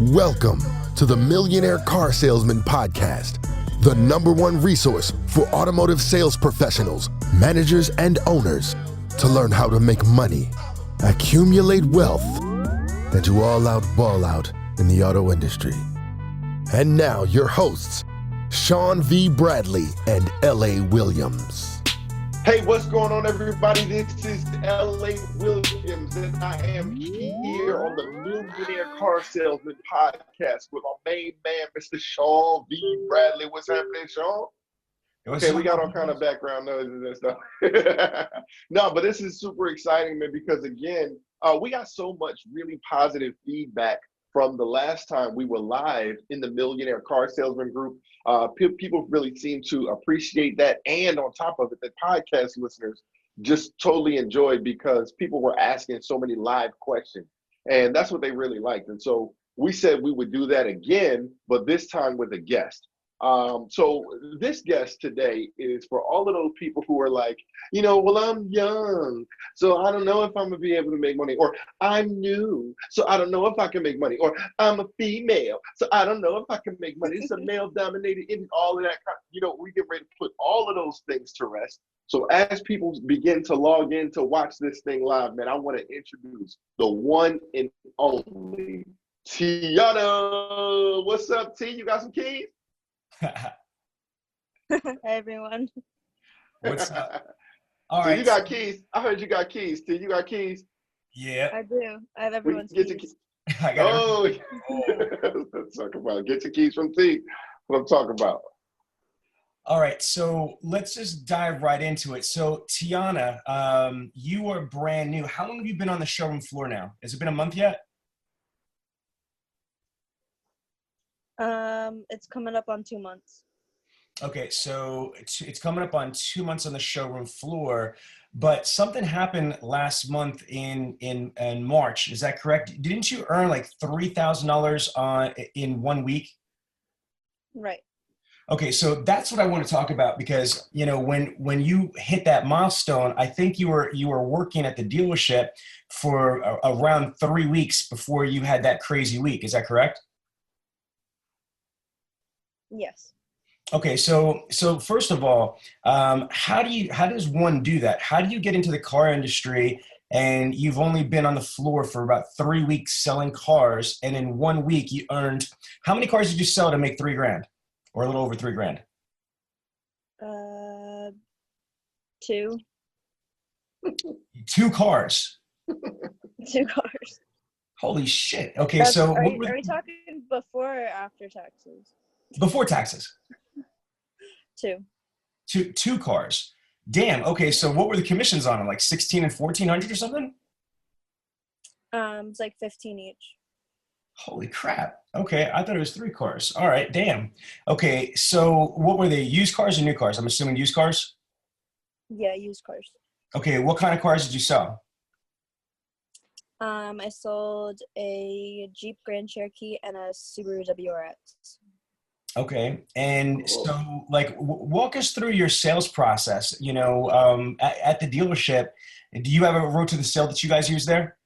Welcome to the Millionaire Car Salesman Podcast, the #1 resource for automotive sales professionals, managers, and owners to learn how to make money, accumulate wealth, and to all out ball out in the auto industry. And now your hosts, Sean V. Bradley and L.A. Williams. Hey, what's going on, everybody? This is L.A. Williams, and I am here on the Millionaire Car Salesman Podcast with my main man, Mr. Sean V. Bradley. What's happening, Sean? Okay, we got all kind of background noises and stuff. No, but this is super exciting, man, because again, we got so much really positive feedback from the last time we were live in the Millionaire Car Salesman group. People really seem to appreciate that. And on top of it, the podcast listeners just totally enjoyed because people were asking so many live questions. And that's what they really liked. And so we said we would do that again, but this time with a guest. So this guest today is for all of those people who are like, well, I'm young, so I don't know if I'm gonna be able to make money, or I'm new, so I don't know if I can make money, or I'm a female, so I don't know if I can make money. It's a male-dominated industry, all of that we get ready to put all of those things to rest. So as people begin to log in to watch this thing live, man, I want to introduce the one and only Tianna. What's up, T? You got some keys? Hey everyone. What's up? All right. So you got keys. I heard you got keys. T, you got keys? Yeah. I do. I have everyone's keys. I got Let's talk about it. Get your keys from T. What I'm talking about. All right. So let's just dive right into it. So Tianna, you are brand new. How long have you been on the showroom floor now? Has it been a month yet? It's coming up on 2 months. Okay, so it's coming up on 2 months on the showroom floor, but something happened last month in March. Is that correct? Didn't you earn like $3,000 in 1 week? Right. Okay, so that's what I want to talk about because when you hit that milestone, I think you were working at the dealership for around 3 weeks before you had that crazy week. Is that correct? Yes. Okay, so first of all, how does one do that? How do you get into the car industry and you've only been on the floor for about 3 weeks selling cars, and in 1 week you earned, how many cars did you sell to make $3,000 or a little over $3,000? 2. 2 cars. 2 cars. Holy shit. Okay, so are we talking before or after taxes? Before taxes. 2. 2 cars. Damn. Okay, so what were the commissions on them? Like 16 and 1400 or something? It's like 15 each. Holy crap. Okay, I thought it was 3 cars. All right, damn. Okay, so what were they? Used cars or new cars? I'm assuming used cars? Yeah, used cars. Okay, what kind of cars did you sell? I sold a Jeep Grand Cherokee and a Subaru WRX. Okay, and so walk us through your sales process. At the dealership, do you have a road to the sale that you guys use there?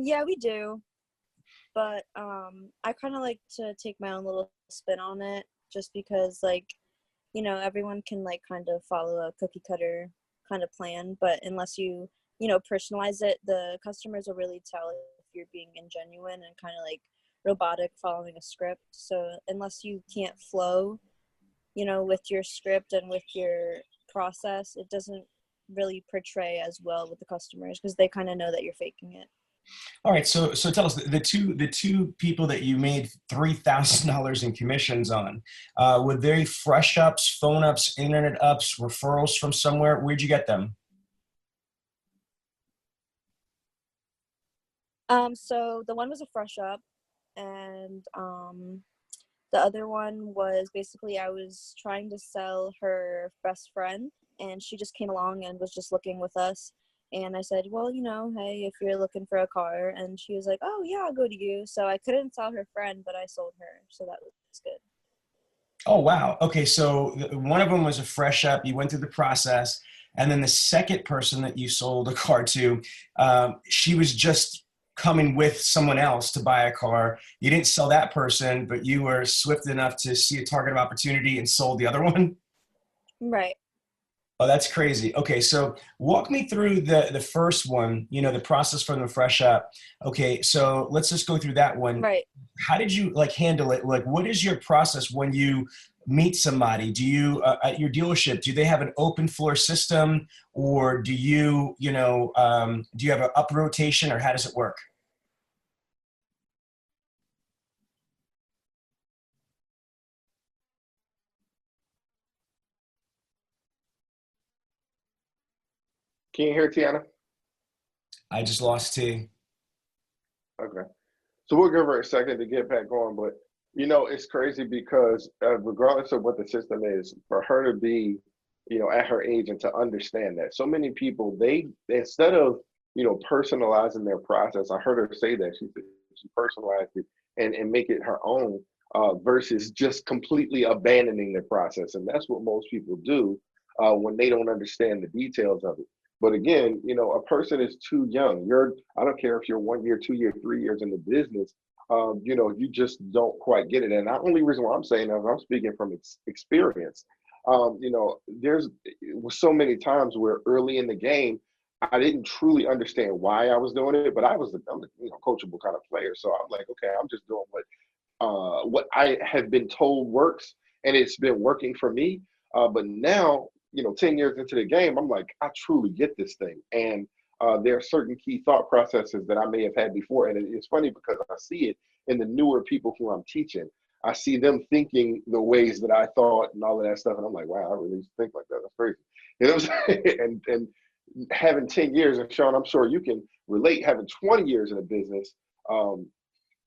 Yeah, we do, but I kind of like to take my own little spin on it, just because everyone can kind of follow a cookie cutter kind of plan, but unless you personalize it, the customers will really tell if you're being ingenuine and kind of robotic following a script. So unless you can't flow, with your script and with your process, it doesn't really portray as well with the customers because they kind of know that you're faking it. All right, so tell us the two people that you made $3,000 in commissions on, were they fresh ups, phone ups, internet ups, referrals from somewhere? Where'd you get them? So the one was a fresh up, and the other one was basically I was trying to sell her best friend, and she just came along and was just looking with us. And I said, well, hey, if you're looking for a car, and she was like, oh yeah, I'll go to you. So I couldn't sell her friend, but I sold her. So that was good. Oh, wow. Okay. So one of them was a fresh up. You went through the process. And then the second person that you sold a car to, she was just coming with someone else to buy a car. You didn't sell that person, but you were swift enough to see a target of opportunity and sold the other one. Right. Oh, that's crazy. Okay, so walk me through the first one, the process from the fresh up. Okay, so let's just go through that one. Right. How did you handle it? Like, what is your process when you meet somebody? Do you, at your dealership, do they have an open floor system, or do you, do you have an up rotation, or how does it work? Can you hear Tianna? I just lost T. Okay. So we'll give her a second to get back on, but it's crazy because regardless of what the system is, for her to be, at her age and to understand that, so many people, they instead of personalizing their process, I heard her say that she personalized it and make it her own, versus just completely abandoning the process, and that's what most people do when they don't understand the details of it. But again, a person is too young. I don't care if you're 1 year, 2 year, 3 years in the business, you just don't quite get it. And the only reason why I'm saying that is I'm speaking from experience. There's so many times where early in the game, I didn't truly understand why I was doing it, but I'm a coachable kind of player. So I'm like, okay, I'm just doing what I have been told works, and it's been working for me. But now, 10 years into the game, I'm like, I truly get this thing. And there are certain key thought processes that I may have had before. And it's funny because I see it in the newer people who I'm teaching. I see them thinking the ways that I thought and all of that stuff. And I'm like, wow, I really think like that. That's crazy. You know what I'm saying? And having 10 years, and Sean, I'm sure you can relate, having 20 years in a business,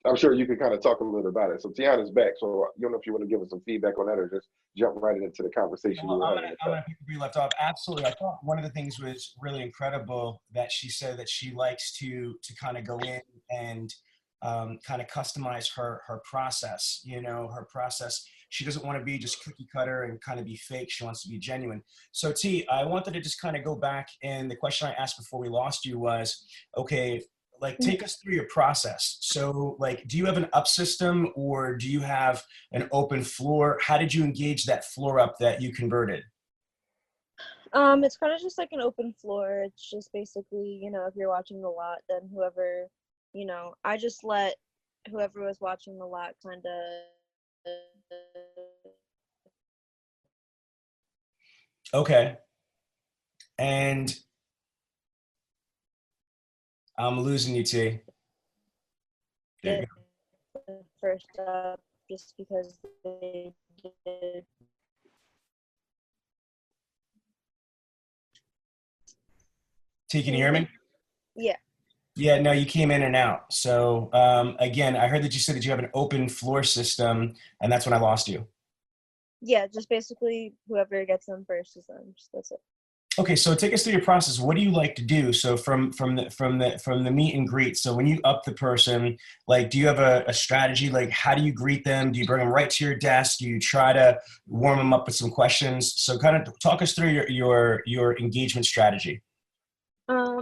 I'm sure you could kind of talk a little bit about it. So Tianna's back. So I don't know if you want to give us some feedback on that or just jump right into the conversation. Well, I'm gonna pick up where you left off. Absolutely. I thought one of the things was really incredible that she said that she likes to kind of go in and kind of customize her process, her process. She doesn't want to be just cookie cutter and kind of be fake. She wants to be genuine. So T, I wanted to just kind of go back, and the question I asked before we lost you was, okay, take us through your process. So do you have an up system, or do you have an open floor? How did you engage that floor up that you converted? It's kind of just like an open floor. It's just basically, if you're watching the lot, then whoever, I just let whoever was watching the lot kind of. Okay. And I'm losing you, T. There you go. First up, just because they did. T, can you hear me? Yeah. Yeah, no, you came in and out. So again, I heard that you said that you have an open floor system, and that's when I lost you. Yeah, just basically whoever gets them first is them. That's it. Okay, so take us through your process. What do you like to do? So from the meet and greet. So when you up the person, do you have a strategy? How do you greet them? Do you bring them right to your desk? Do you try to warm them up with some questions? So kind of talk us through your engagement strategy.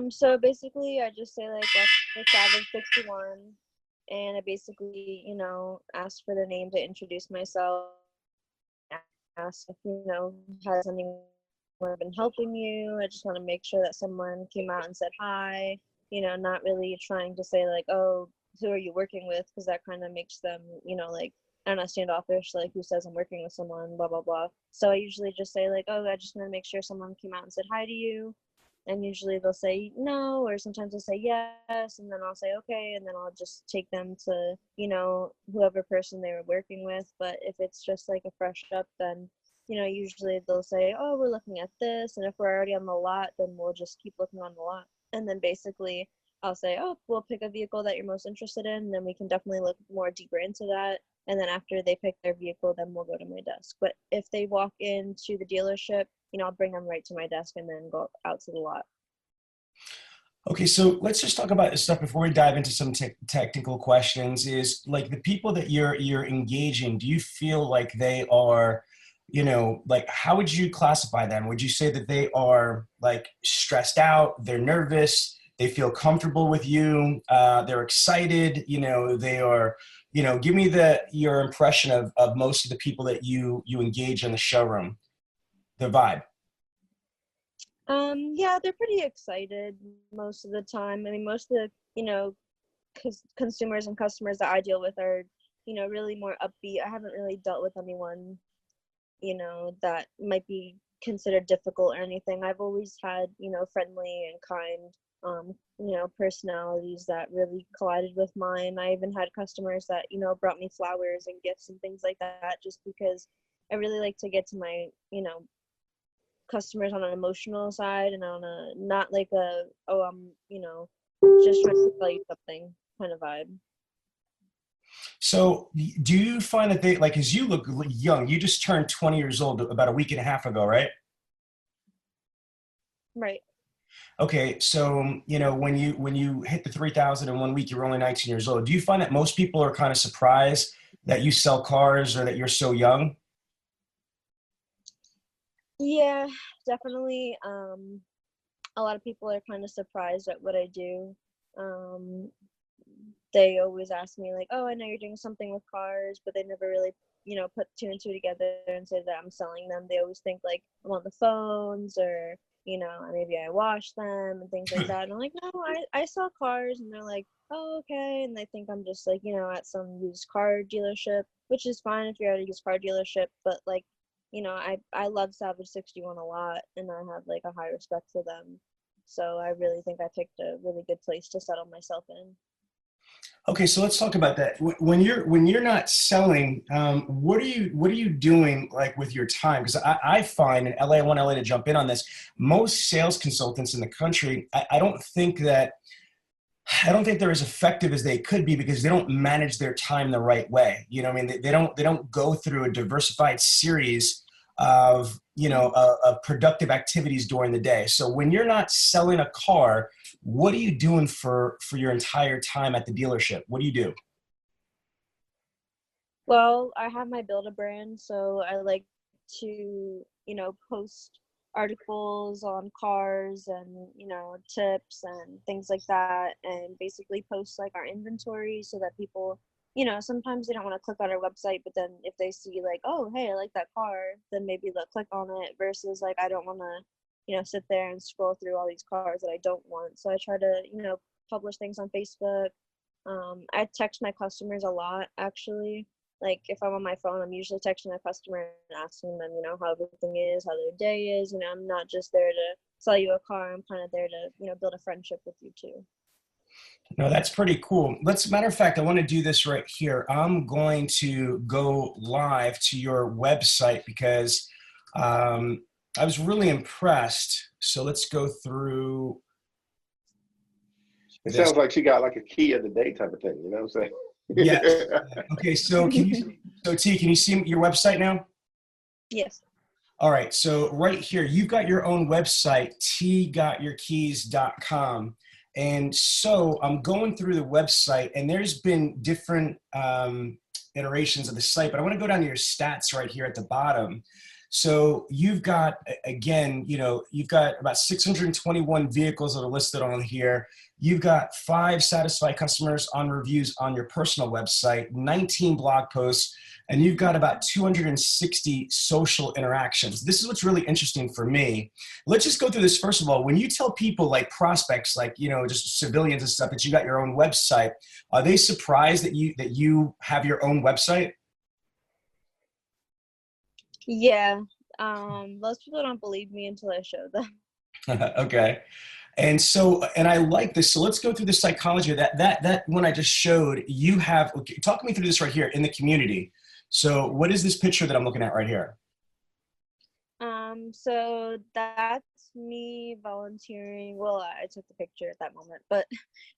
So basically I just say let's Savage 61, and I basically, ask for their name to introduce myself, ask if, has anyone been helping you. I just want to make sure that someone came out and said hi, not really trying to say oh, who are you working with? Because that kind of makes them, I don't know, standoffish, who says I'm working with someone, blah, blah, blah. So I usually just say oh, I just want to make sure someone came out and said hi to you. And usually they'll say no, or sometimes they'll say yes, and then I'll say okay, and then I'll just take them to, whoever person they were working with. But if it's just a fresh up, then, usually they'll say, oh, we're looking at this. And if we're already on the lot, then we'll just keep looking on the lot. And then basically I'll say, oh, we'll pick a vehicle that you're most interested in, and then we can definitely look more deeper into that. And then after they pick their vehicle, then we'll go to my desk. But if they walk into the dealership, I'll bring them right to my desk and then go out to the lot. Okay, so let's just talk about this stuff before we dive into some technical questions. Is the people that you're engaging, do you feel like they are, how would you classify them? Would you say that they are stressed out, they're nervous, They feel comfortable with you. They're excited. They are, give me your impression of most of the people that you engage in the showroom, the vibe. Yeah, they're pretty excited most of the time. I mean, most of the, consumers and customers that I deal with are, really more upbeat. I haven't really dealt with anyone, that might be considered difficult or anything. I've always had, friendly and kind, personalities that really collided with mine. I even had customers that, brought me flowers and gifts and things like that, just because I really like to get to my, customers on an emotional side and on a, not like a, oh, I'm, just trying to tell you something kind of vibe. So do you find that they, like, as you look young, you just turned 20 years old about a week and a half ago, right? Right. Okay. So, when you hit the 3,000 in 1 week, you were only 19 years old. Do you find that most people are kind of surprised that you sell cars or that you're so young? Yeah, definitely. A lot of people are kind of surprised at what I do. They always ask me like, oh, I know you're doing something with cars, but they never really, put two and two together and say that I'm selling them. They always think like I'm on the phones or, maybe I wash them and things like that. And I'm like, no, I sell cars. And they're like, oh, okay. And they think I'm just like, at some used car dealership, which is fine if you're at a used car dealership. But like, I love Savage 61 a lot and I have like a high respect for them. So I really think I picked a really good place to settle myself in. Okay, so let's talk about that. When you're not selling, what are you doing like with your time? Because I find in LA, I want LA to jump in on this. Most sales consultants in the country, I don't think they're as effective as they could be because they don't manage their time the right way. You know what I mean? They don't go through a diversified series of productive activities during the day. So when you're not selling a car, what are you doing for your entire time at the dealership? What do you do? Well, I have my Build a brand, so I like to, post articles on cars and, tips and things like that, and basically post like our inventory so that people, sometimes they don't want to click on our website, but then if they see like, oh, hey, I like that car, then maybe they'll click on it versus like, I don't want to, sit there and scroll through all these cars that I don't want. So I try to, publish things on Facebook. I text my customers a lot, actually. Like if I'm on my phone, I'm usually texting my customer and asking them, how everything is, how their day is. I'm not just there to sell you a car. I'm kind of there to, build a friendship with you too. No, that's pretty cool. Matter of fact, I want to do this right here. I'm going to go live to your website because I was really impressed. So let's go through It this. sounds like she got like a key of the day type of thing. You know what I'm saying? Yes. Okay. So T, can you see your website now? Yes. All right. So right here, you've got your own website, tgotyourkeys.com. And so I'm going through the website and there's been different iterations of the site, but I want to go down to your stats right here at the bottom. So you've got, again, you've got about 621 vehicles that are listed on here. You've got 5 satisfied customers on reviews on your personal website, 19 blog posts, and you've got about 260 social interactions. This is what's really interesting for me. Let's just go through this. First of all, when you tell people like prospects, like, just civilians and stuff, that you got your own website, are they surprised that you have your own website? Yeah. Most people don't believe me until I show them. Okay. And I like this. So let's go through the psychology of that one I just showed. You have, okay, talk me through this right here in the community. So what is this picture that I'm looking at right here? So that's me volunteering. Well, I took the picture at that moment, but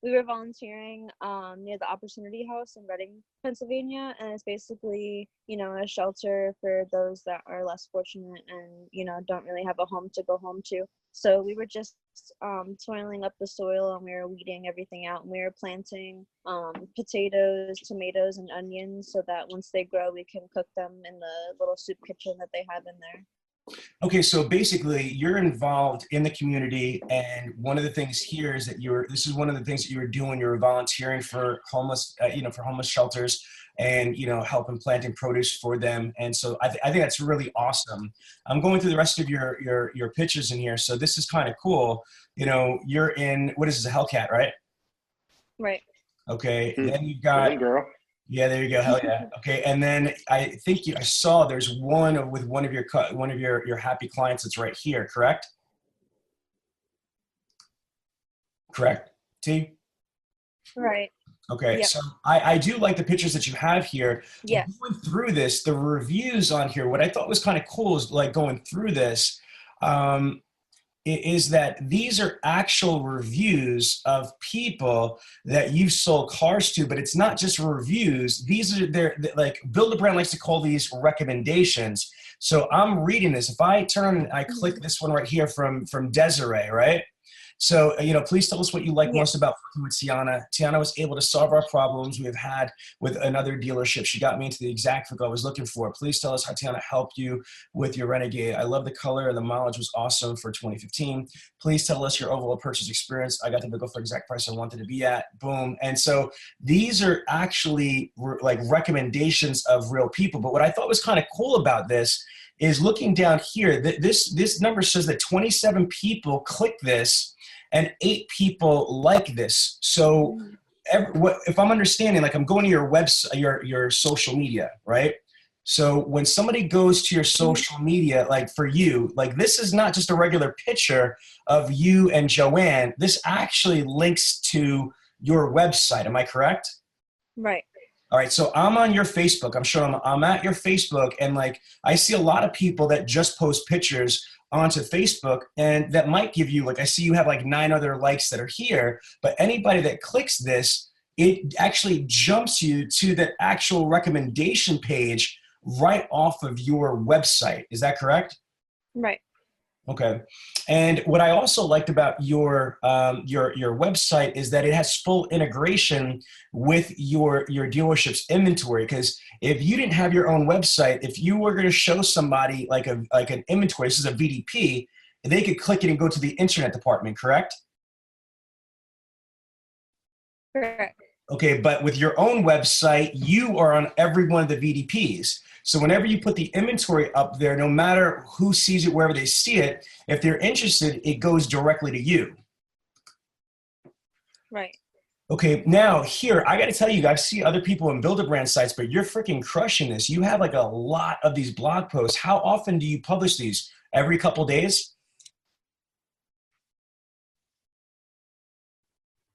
we were volunteering near the Opportunity House in Reading, Pennsylvania, and it's basically, a shelter for those that are less fortunate and, don't really have a home to go home to. So we were just toiling up the soil and we were weeding everything out, and we were planting potatoes, tomatoes, and onions so that once they grow, we can cook them in the little soup kitchen that they have in there. Okay, so basically you're involved in the community, and one of the things here is that this is one of the things that you were doing. You're volunteering for homeless, for homeless shelters, and, helping planting produce for them. And so I think that's really awesome. I'm going through the rest of your pictures in here. So this is kind of cool. You're in, what is this, a Hellcat, right? Right. Okay. Hmm. Then you've got, Hey, girl. yeah, there you go. Hell yeah. Okay. And then I think I saw there's one with one of your happy clients that's right here, correct? Correct. T? Right. Okay. Yep. So I do like the pictures that you have here. Yes. Going through this, the reviews on here, what I thought was kind of cool is like going through this, is that these are actual reviews of people that you've sold cars to, but it's not just reviews. These are like Build a Brand likes to call these recommendations. So I'm reading this. If I turn and I click this one right here from Desiree, right? So, please tell us what you like most about working with Tianna. Tianna was able to solve our problems we have had with another dealership. She got me into the exact vehicle I was looking for. Please tell us how Tianna helped you with your Renegade. I love the color and the mileage was awesome for 2015. Please tell us your overall purchase experience. I got the vehicle for the exact price I wanted to be at. Boom. And so these are actually like recommendations of real people. But what I thought was kind of cool about this is looking down here, this number says that 27 people click this and 8 people like this. So if I'm understanding, like I'm going to your website, your social media, right? So when somebody goes to your social media, like for you, like this is not just a regular picture of you and Joanne. This actually links to your website. Am I correct? Right. All right, so I'm on your Facebook. I'm at your Facebook, and like I see a lot of people that just post pictures onto Facebook, and that might give you, like I see you have like 9 other likes that are here, but anybody that clicks this, it actually jumps you to the actual recommendation page right off of your website. Is that correct? Right. Okay. And what I also liked about your website is that it has full integration with your dealership's inventory. Because if you didn't have your own website, if you were going to show somebody like an inventory, this is a VDP, they could click it and go to the internet department, correct? Correct. Okay, but with your own website, you are on every one of the VDPs. So whenever you put the inventory up there, no matter who sees it, wherever they see it, if they're interested, it goes directly to you. Right. Okay, now here, I got to tell you, I see other people in Build-A-Brand sites, but you're freaking crushing this. You have like a lot of these blog posts. How often do you publish these? Every couple days?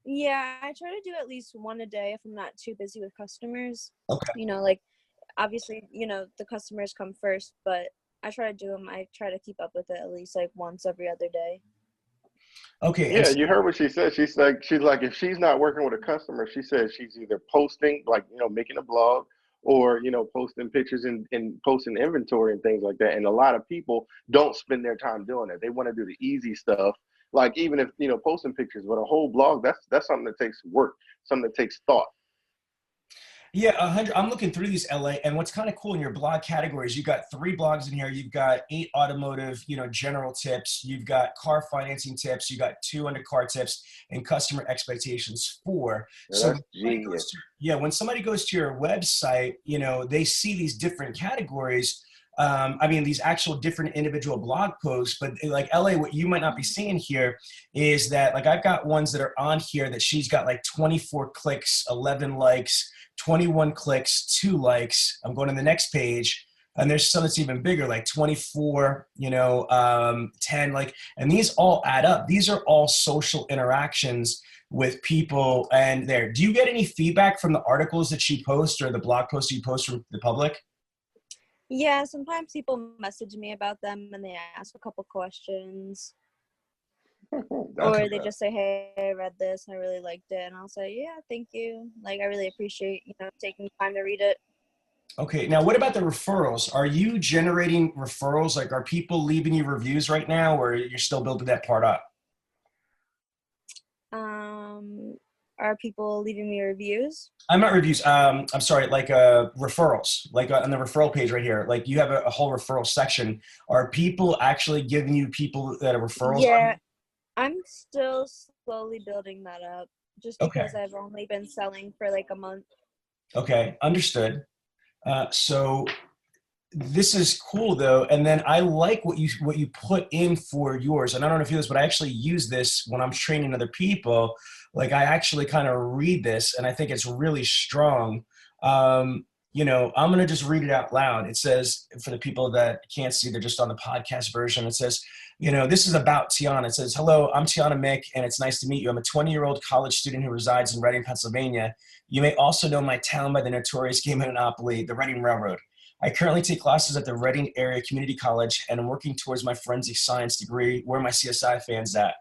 Yeah, I try to do at least one a day if I'm not too busy with customers. Okay. Like obviously, the customers come first, but I try to do them. I try to keep up with it at least like once every other day. Okay. Yeah, you heard what she said. She's like, if she's not working with a customer, she says she's either posting, like, making a blog, or, posting pictures and posting inventory and things like that. And a lot of people don't spend their time doing it. They want to do the easy stuff. Like, even if, posting pictures, but a whole blog, that's something that takes work, something that takes thought. Yeah, 100. I'm looking through these, LA, and what's kind of cool in your blog categories, you've got 3 blogs in here. You've got 8 automotive, general tips. You've got car financing tips. You got 2 under car tips, and customer expectations 4. Yeah, so that's genius. when somebody goes to your website, they see these different categories. These actual different individual blog posts, but like LA, what you might not be seeing here is that, like, I've got ones that are on here that she's got like 24 clicks, 11 likes, 21 clicks, 2 likes. I'm going to the next page, and there's some that's even bigger, like 24, 10, like, and these all add up. These are all social interactions with people. And there, do you get any feedback from the articles that she posts or the blog posts you post from the public? Yeah, sometimes people message me about them and they ask a couple questions. Or they just say, hey, I read this and I really liked it. And I'll say, yeah, thank you. Like, I really appreciate, taking time to read it. Okay. Now, what about the referrals? Are you generating referrals? Like, are people leaving you reviews right now, or you're still building that part up? Are people leaving me reviews? I'm not reviews. I'm sorry, like referrals, like on the referral page right here. Like you have a whole referral section. Are people actually giving you people that are referrals on Yeah, you? I'm still slowly building that up just Okay. because I've only been selling for like a month. Okay. Understood. So this is cool though. And then I like what you put in for yours. And I don't know if you do this, but I actually use this when I'm training other people. Like I actually kind of read this and I think it's really strong. I'm going to just read it out loud. It says, for the people that can't see, they're just on the podcast version. It says, this is about Tianna. It says, hello, I'm Tianna Mick, and it's nice to meet you. I'm a 20-year-old college student who resides in Reading, Pennsylvania. You may also know my town by the notorious game of Monopoly, the Reading Railroad. I currently take classes at the Reading Area Community College, and I'm working towards my forensic science degree. Where my CSI fans at?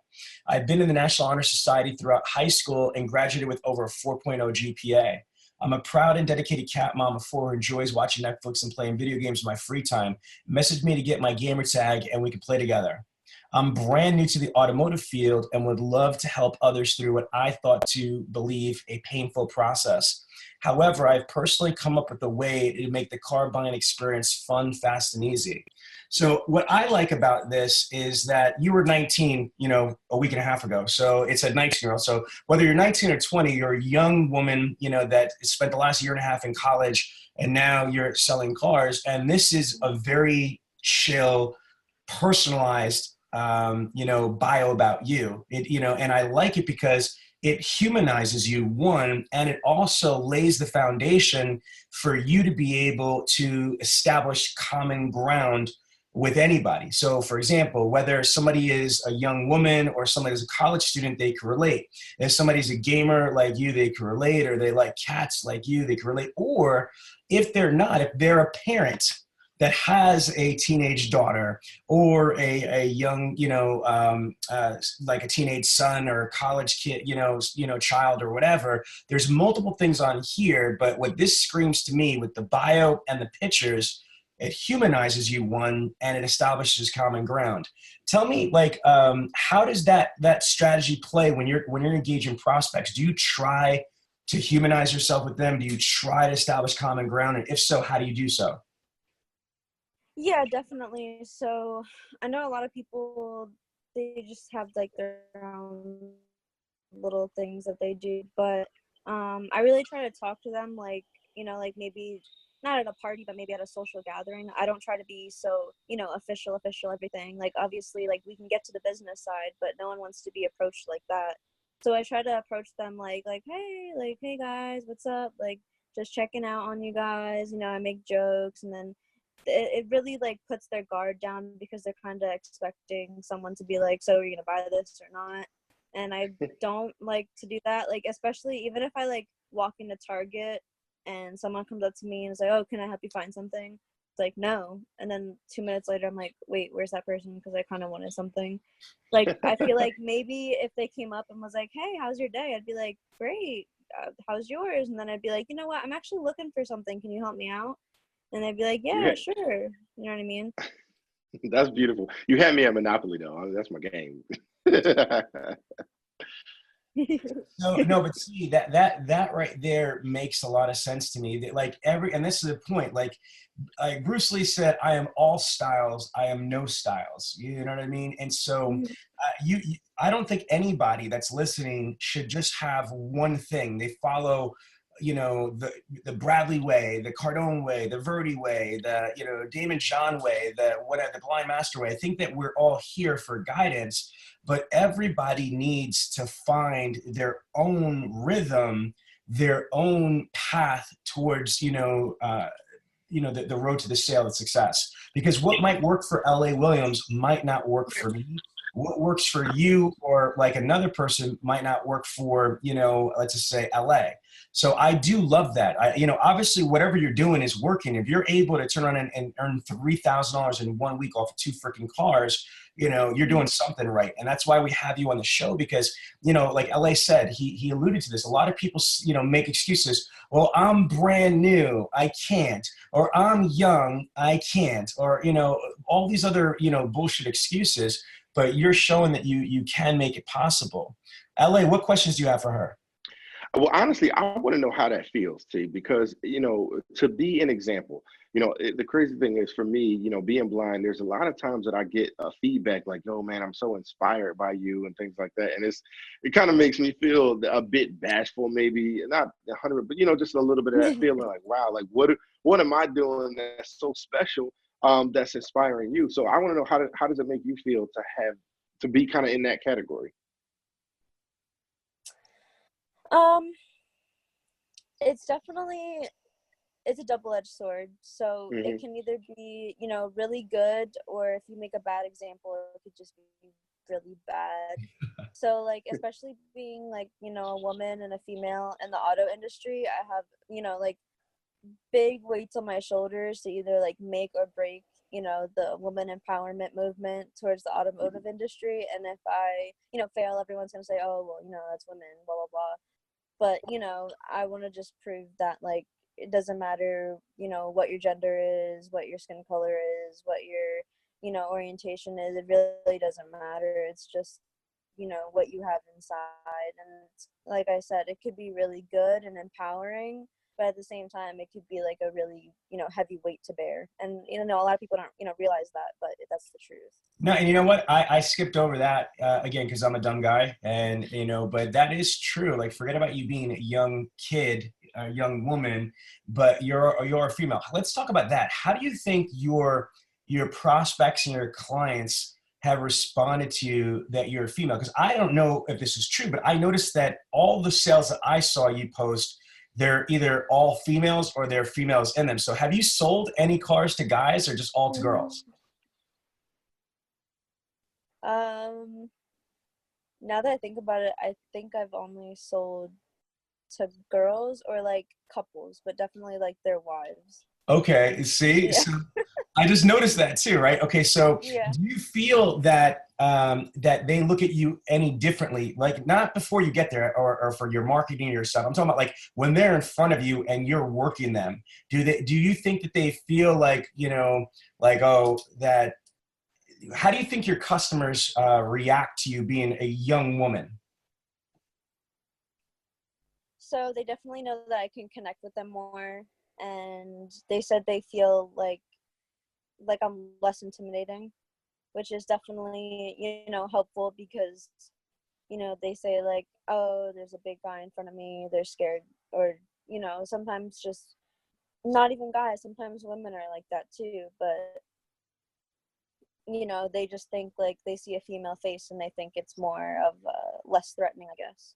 I've been in the National Honor Society throughout high school and graduated with over a 4.0 GPA. I'm a proud and dedicated cat mom of four who enjoys watching Netflix and playing video games in my free time. Message me to get my gamer tag and we can play together. I'm brand new to the automotive field and would love to help others through what I thought to believe a painful process. However, I've personally come up with a way to make the car buying experience fun, fast, and easy. So what I like about this is that you were 19, a week and a half ago. So it's a 19-year-old. So whether you're 19 or 20, you're a young woman, that spent the last year and a half in college, and now you're selling cars. And this is a very chill, personalized, bio about you. And I like it because it humanizes you, one, and it also lays the foundation for you to be able to establish common ground with anybody. So for example, whether somebody is a young woman or somebody is a college student, they can relate. If somebody's a gamer like you, they can relate, or they like cats like you, they can relate. Or if they're not, if they're a parent that has a teenage daughter or a young, like a teenage son or a college kid, child or whatever, there's multiple things on here. But what this screams to me with the bio and the pictures, it humanizes you, one, and it establishes common ground. Tell me, how does that strategy play when you're engaging prospects? Do you try to humanize yourself with them? Do you try to establish common ground? And if so, how do you do so? Yeah, definitely. So I know a lot of people, they just have like their own little things that they do, but I really try to talk to them like maybe not at a party, but maybe at a social gathering. I don't try to be so, official everything. Like obviously like we can get to the business side, but no one wants to be approached like that. So I try to approach them like, hey guys, what's up? Like just checking out on you guys, I make jokes, and then it really like puts their guard down because they're kind of expecting someone to be like, so are you gonna buy this or not? And I don't like to do that, like especially even if I like walk into Target and someone comes up to me and is like, oh, can I help you find something? It's like, no. And then 2 minutes later I'm like, wait, where's that person? Because I kind of wanted something. Like I feel like maybe if they came up and was like, hey, how's your day? I'd be like, great. How's yours? And then I'd be like, you know what, I'm actually looking for something, can you help me out? And they'd be like, yeah, sure. You know what I mean? That's beautiful. You had me at Monopoly, though. That's my game. No, but see that right there makes a lot of sense to me. That and this is the point. Like Bruce Lee said, "I am all styles. I am no styles." You know what I mean? And so, I don't think anybody that's listening should just have one thing. They follow, the Bradley way, the Cardone way, the Verdi way, the Damon John way, the Blind Master way. I think that we're all here for guidance, but everybody needs to find their own rhythm, their own path towards the road to the sale of success. Because what might work for L.A. Williams might not work for me. What works for you or like another person might not work for, let's just say LA. So I do love that. Obviously whatever you're doing is working. If you're able to turn around and earn $3,000 in 1 week off of 2 freaking cars, you're doing something right. And that's why we have you on the show because, like LA said, he alluded to this. A lot of people, make excuses. Well, I'm brand new, I can't. Or I'm young, I can't. Or, all these other, bullshit excuses. But you're showing that you can make it possible. LA, what questions do you have for her? Well, honestly, I want to know how that feels, T, because, to be an example, the crazy thing is for me, being blind, there's a lot of times that I get feedback like, yo, man, I'm so inspired by you and things like that. And it kind of makes me feel a bit bashful, maybe not 100, but, just a little bit of that feeling like, wow, like what am I doing that's so special, that's inspiring you? So I want to know how does it make you feel to be kind of in that category? Um, it's definitely it's a double-edged sword. So it Hmm. can either be, really good, or if you make a bad example, it could just be really bad. So like, especially being like, a woman and a female in the auto industry, I have, like big weights on my shoulders to either like make or break, the woman empowerment movement towards the automotive industry. And if I, fail, everyone's gonna say, oh, well, that's women, blah blah blah. But I want to just prove that, like, it doesn't matter, what your gender is, what your skin color is, what your orientation is. It really doesn't matter. It's just what you have inside. And like I said, it could be really good and empowering, but at the same time it could be like a really heavy weight to bear. And a lot of people don't realize that, but that's the truth. No, and you know what? I skipped over that again because I'm a dumb guy, and but that is true. Like, forget about you being a young kid, a young woman, but you're a female. Let's talk about that. How do you think your prospects and your clients have responded to you that you're a female? Because I don't know if this is true, but I noticed that all the sales that I saw you post, they're either all females or they're females in them. So, have you sold any cars to guys or just all to girls? um Now that I think about it, I think I've only sold to girls or like couples, but definitely like their wives. Okay, see, Yeah. so I just noticed that too, right? Okay, so Yeah. do you feel that that they look at you any differently, like not before you get there or for your marketing or stuff? I'm talking about like when they're in front of you and you're working them. Do you think that they feel like, like, oh, that how do you think your customers react to you being a young woman? So they definitely know that I can connect with them more, and they said they feel like I'm less intimidating, which is definitely helpful, because they say like, oh, there's a big guy in front of me, they're scared. Or sometimes just not even guys, sometimes women are like that too. But they just think like they see a female face and they think it's more of less threatening, I guess.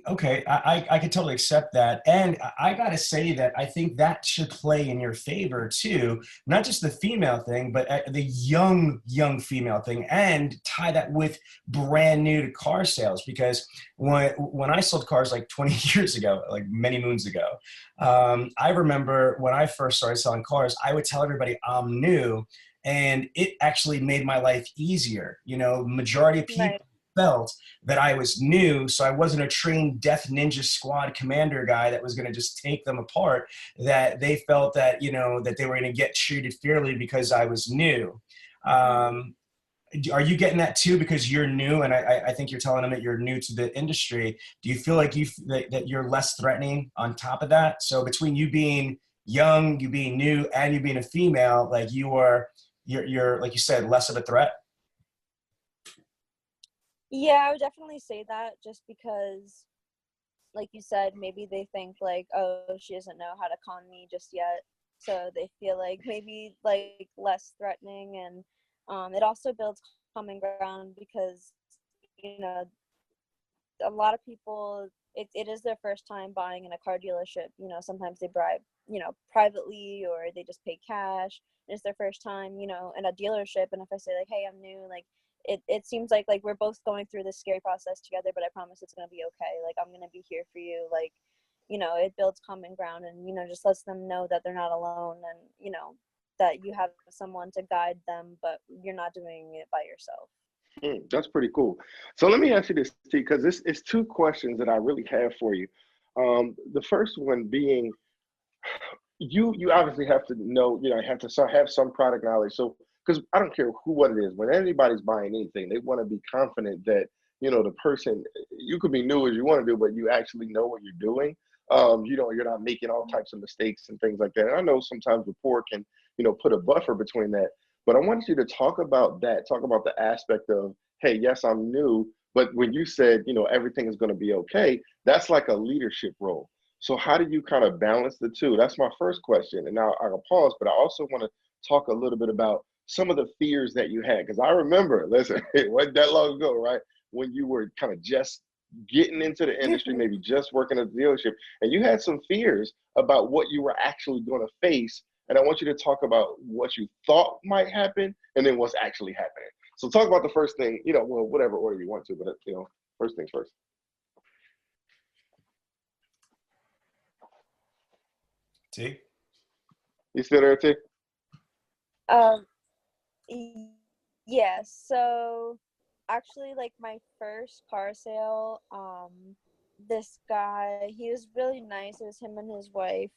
Okay, I could totally accept that. And I got to say that I think that should play in your favor too, not just the female thing, but the young female thing, and tie that with brand new to car sales. Because when I sold cars like 20 years ago, like many moons ago, I remember when I first started selling cars, I would tell everybody I'm new, and it actually made my life easier. Majority of Right. people felt that I was new, so I wasn't a trained Death Ninja Squad commander guy that was going to just take them apart. That they felt that that they were going to get treated fairly because I was new. Mm-hmm. Um, are you getting that too because you're new? And I think you're telling them that you're new to the industry. Do you feel like that you're less threatening on top of that? So between you being young, you being new, and you being a female, like you're like you said, less of a threat. Yeah, I would definitely say that, just because, like you said, maybe they think like, oh, she doesn't know how to con me just yet. So they feel like maybe like less threatening. And it also builds common ground, because, you know, a lot of people, it is their first time buying in a car dealership. Sometimes they bribe, privately, or they just pay cash. And it's their first time, in a dealership. And if I say like, hey, I'm new, like, it seems like we're both going through this scary process together, but I promise it's going to be okay. Like, I'm going to be here for you. Like, it builds common ground, and, just lets them know that they're not alone, and, that you have someone to guide them, but you're not doing it by yourself. That's pretty cool. So let me ask you this, T, because this is two questions that I really have for you. The first one being, you obviously have to know, you have to have some product knowledge. So, because I don't care what it is, when anybody's buying anything, they want to be confident that the person, you could be new as you want to do, but you actually know what you're doing. You're not making all types of mistakes and things like that. And I know sometimes rapport can, put a buffer between that. But I wanted you to talk about that, talk about the aspect of, hey, yes, I'm new, but when you said, everything is going to be okay, that's like a leadership role. So how do you kind of balance the two? That's my first question. And now I'll pause, but I also want to talk a little bit about some of the fears that you had. Because I remember, listen, it wasn't that long ago, right? When you were kind of just getting into the industry, maybe just working at the dealership, and you had some fears about what you were actually going to face. And I want you to talk about what you thought might happen and then what's actually happening. So talk about the first thing, well, whatever order you want to, but, first things first. T? You still there, T? Um, yeah, so actually, like, my first car sale, this guy, he was really nice. It was him and his wife,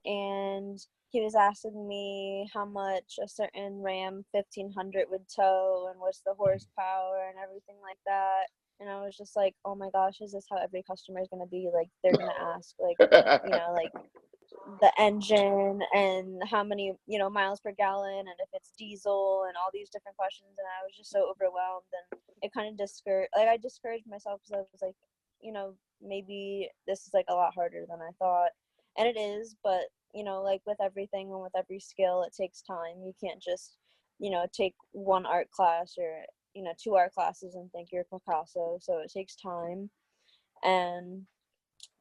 and he was asking me how much a certain Ram 1500 would tow and what's the horsepower and everything like that. And I was just like, oh my gosh, is this how every customer is going to be? Like, they're going to ask, like, like the engine and how many, miles per gallon and if it's diesel and all these different questions. And I was just so overwhelmed, and it kind of I discouraged myself because I was like, maybe this is like a lot harder than I thought. And it is, but like with everything and with every skill, it takes time. You can't just, take one art class or, 2 art classes and think you're Picasso. So it takes time. And,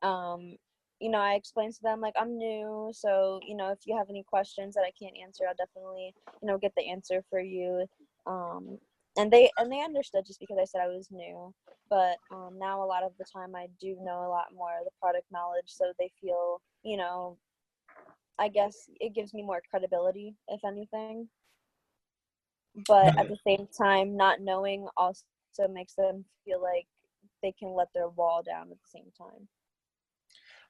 I explained to them, like, I'm new. So, if you have any questions that I can't answer, I'll definitely, get the answer for you. And they understood just because I said I was new. But now a lot of the time I do know a lot more of the product knowledge. So they feel, I guess it gives me more credibility, if anything. But at the same time, not knowing also makes them feel like they can let their wall down at the same time.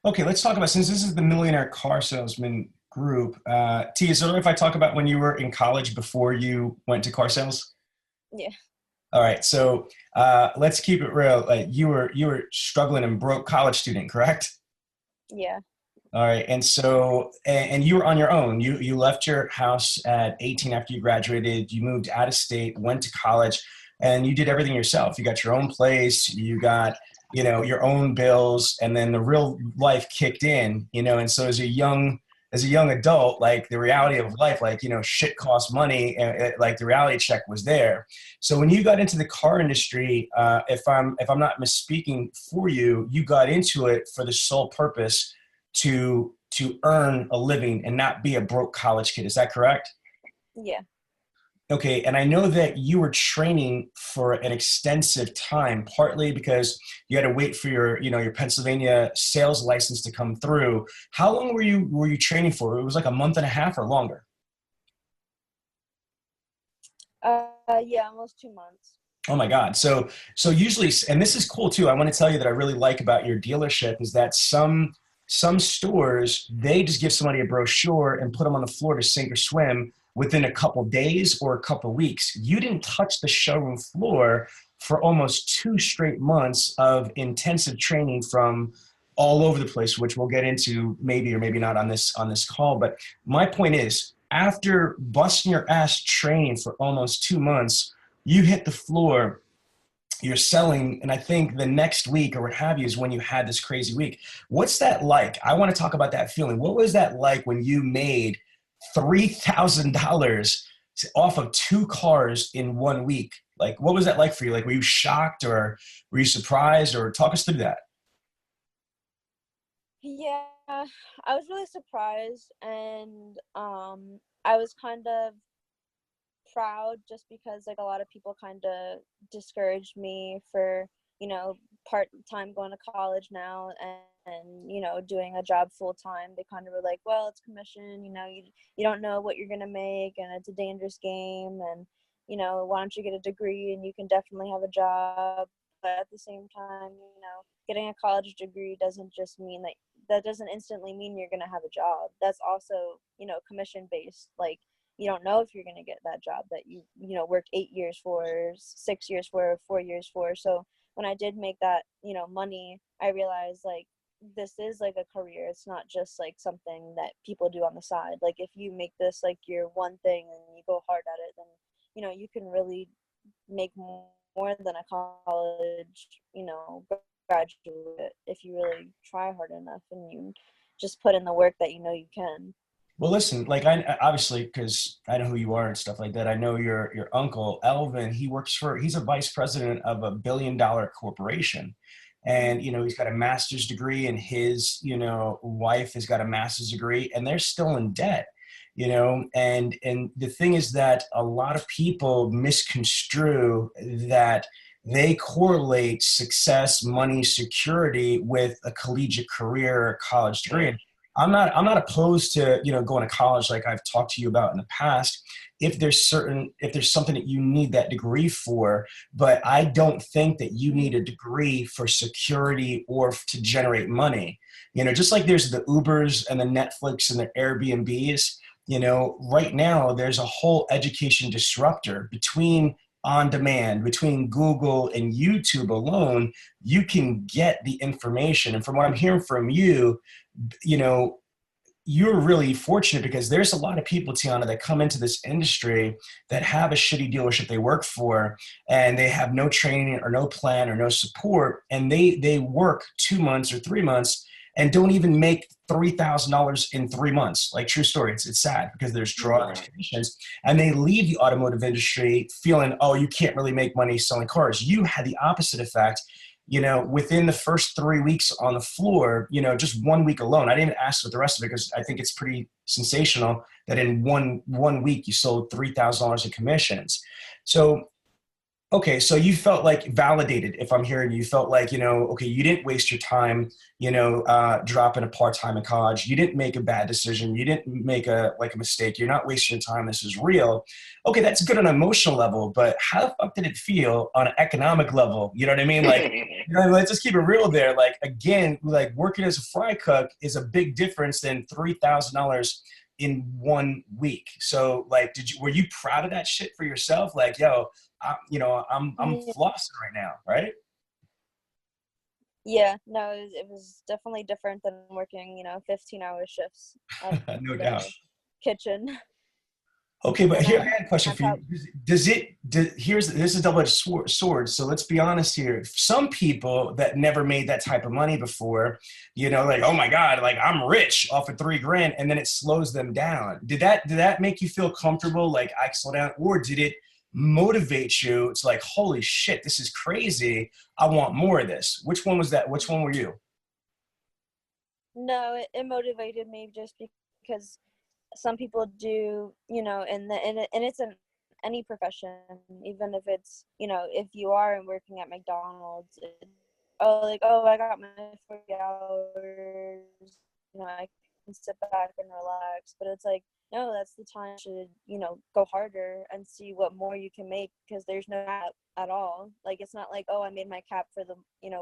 Okay, let's talk about, since this is the Millionaire Car Salesman group, T, is it okay if I talk about when you were in college before you went to car sales? Yeah. All right, so let's keep it real. You were struggling and broke college student, correct? Yeah. All right, and so and you were on your own. You left your house at 18 after you graduated. You moved out of state, went to college, and you did everything yourself. You got your own place. You got your own bills, and then the real life kicked in. And so as a young adult, like the reality of life, like shit costs money, and like the reality check was there. So when you got into the car industry, if I'm not misspeaking for you, you got into it for the sole purpose to earn a living and not be a broke college kid. Is that correct? Yeah. Okay, and I know that you were training for an extensive time, partly because you had to wait for your Pennsylvania sales license to come through. How long were you training for? It was like a month and a half or longer? Yeah, almost 2 months. Oh my God. So usually, and this is cool too. I want to tell you that I really like about your dealership is that some stores, they just give somebody a brochure and put them on the floor to sink or swim within a couple days or a couple weeks. You didn't touch the showroom floor for almost 2 straight months of intensive training from all over the place, which we'll get into maybe or maybe not on this call. But my point is, after busting your ass training for almost 2 months, you hit the floor, you're selling, and I think the next week or what have you is when you had this crazy week. What's that like? I want to talk about that feeling. What was that like when you made $3,000 off of 2 cars in 1 week? Like, what was that like for you? Like, were you shocked or were you surprised, or talk us through that? Yeah, I was really surprised, and I was kind of proud just because like a lot of people kind of discouraged me for part-time going to college now and doing a job full-time. They kind of were like, well, it's commission, you don't know what you're gonna make, and it's a dangerous game, and why don't you get a degree and you can definitely have a job. But at the same time, getting a college degree doesn't just mean that doesn't instantly mean you're gonna have a job. That's also commission based. Like, you don't know if you're going to get that job that you worked 8 years for, 6 years for, 4 years for. So when I did make that, money, I realized like this is like a career. It's not just like something that people do on the side. Like if you make this like your one thing and you go hard at it, then you can really make more than a college graduate if you really try hard enough and you just put in the work that you can. Well, listen, like I obviously, because I know who you are and stuff like that. I know your uncle Elvin. He's a vice president of a $1 billion corporation, and he's got a master's degree, and his wife has got a master's degree, and they're still in debt. And the thing is that a lot of people misconstrue that they correlate success, money, security with a collegiate career or college degree. I'm not opposed to, going to college like I've talked to you about in the past, if there's something that you need that degree for, but I don't think that you need a degree for security or to generate money. Just like there's the Ubers and the Netflix and the Airbnbs, right now there's a whole education disruptor between on demand, between Google and YouTube alone. You can get the information. And from what I'm hearing from you, you're really fortunate because there's a lot of people, Tianna, that come into this industry that have a shitty dealership they work for, and they have no training or no plan or no support. And they work 2 months or 3 months and don't even make $3,000 in 3 months. Like, true story. It's sad because there's draws, commissions, and they leave the automotive industry feeling, oh, you can't really make money selling cars. You had the opposite effect. Within the first 3 weeks on the floor, just 1 week alone. I didn't even ask what the rest of it because I think it's pretty sensational that in one week you sold $3,000 in commissions. So, okay, so you felt like validated, if I'm hearing you, felt like, okay, you didn't waste your time, dropping a part-time in college. You didn't make a bad decision. You didn't make a mistake. You're not wasting your time. This is real. Okay, that's good on an emotional level, but how the fuck did it feel on an economic level? You know what I mean? Like, let's just keep it real there. Like, again, like working as a fry cook is a big difference than $3,000 in 1 week. So like, were you proud of that shit for yourself? Like, yo, I'm flossing right now, right? Yeah, no, it was definitely different than working, 15-hour shifts at No the doubt. kitchen. Okay, but And here I had a question for you. This is a double-edged sword. So let's be honest here. Some people that never made that type of money before, like, oh my God, like I'm rich off of $3,000, and then it slows them down. Did that make you feel comfortable? Like I can slow down, or did it motivate you? It's like, holy shit, this is crazy. I want more of this. Which one was that? Which one were you? No, it motivated me just because some people do, and it's in any profession, even if it's, if you are working at McDonald's, I got my 40 hours, I can sit back and relax. But it's like, no, that's the time to, go harder and see what more you can make, because there's no cap at all. Like, it's not like, oh, I made my cap for the,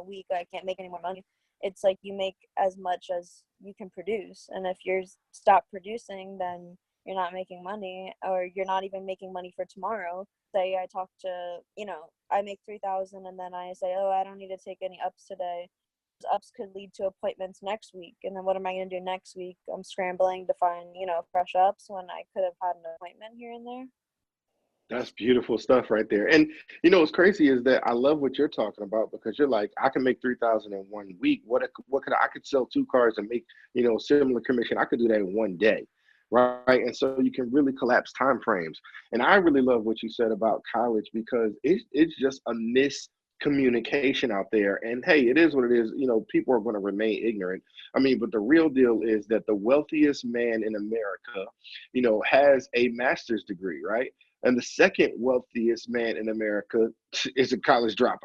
week, I can't make any more money. It's like you make as much as you can produce. And if you're stop producing, then you're not making money, or you're not even making money for tomorrow. Say I talk to, I make 3,000 and then I say, oh, I don't need to take any ups today. Those ups could lead to appointments next week. And then what am I going to do next week? I'm scrambling to find, fresh ups when I could have had an appointment here and there. That's beautiful stuff right there. And what's crazy is that I love what you're talking about, because you're like, I can make 3,000 in 1 week. I could sell 2 cars and make, similar commission. I could do that in 1 day. Right. And so you can really collapse time frames. And I really love what you said about college, because it's just a miscommunication out there. And hey, it is what it is. People are going to remain ignorant. I mean, but the real deal is that the wealthiest man in America, has a master's degree, right? And the second wealthiest man in America is a college dropout.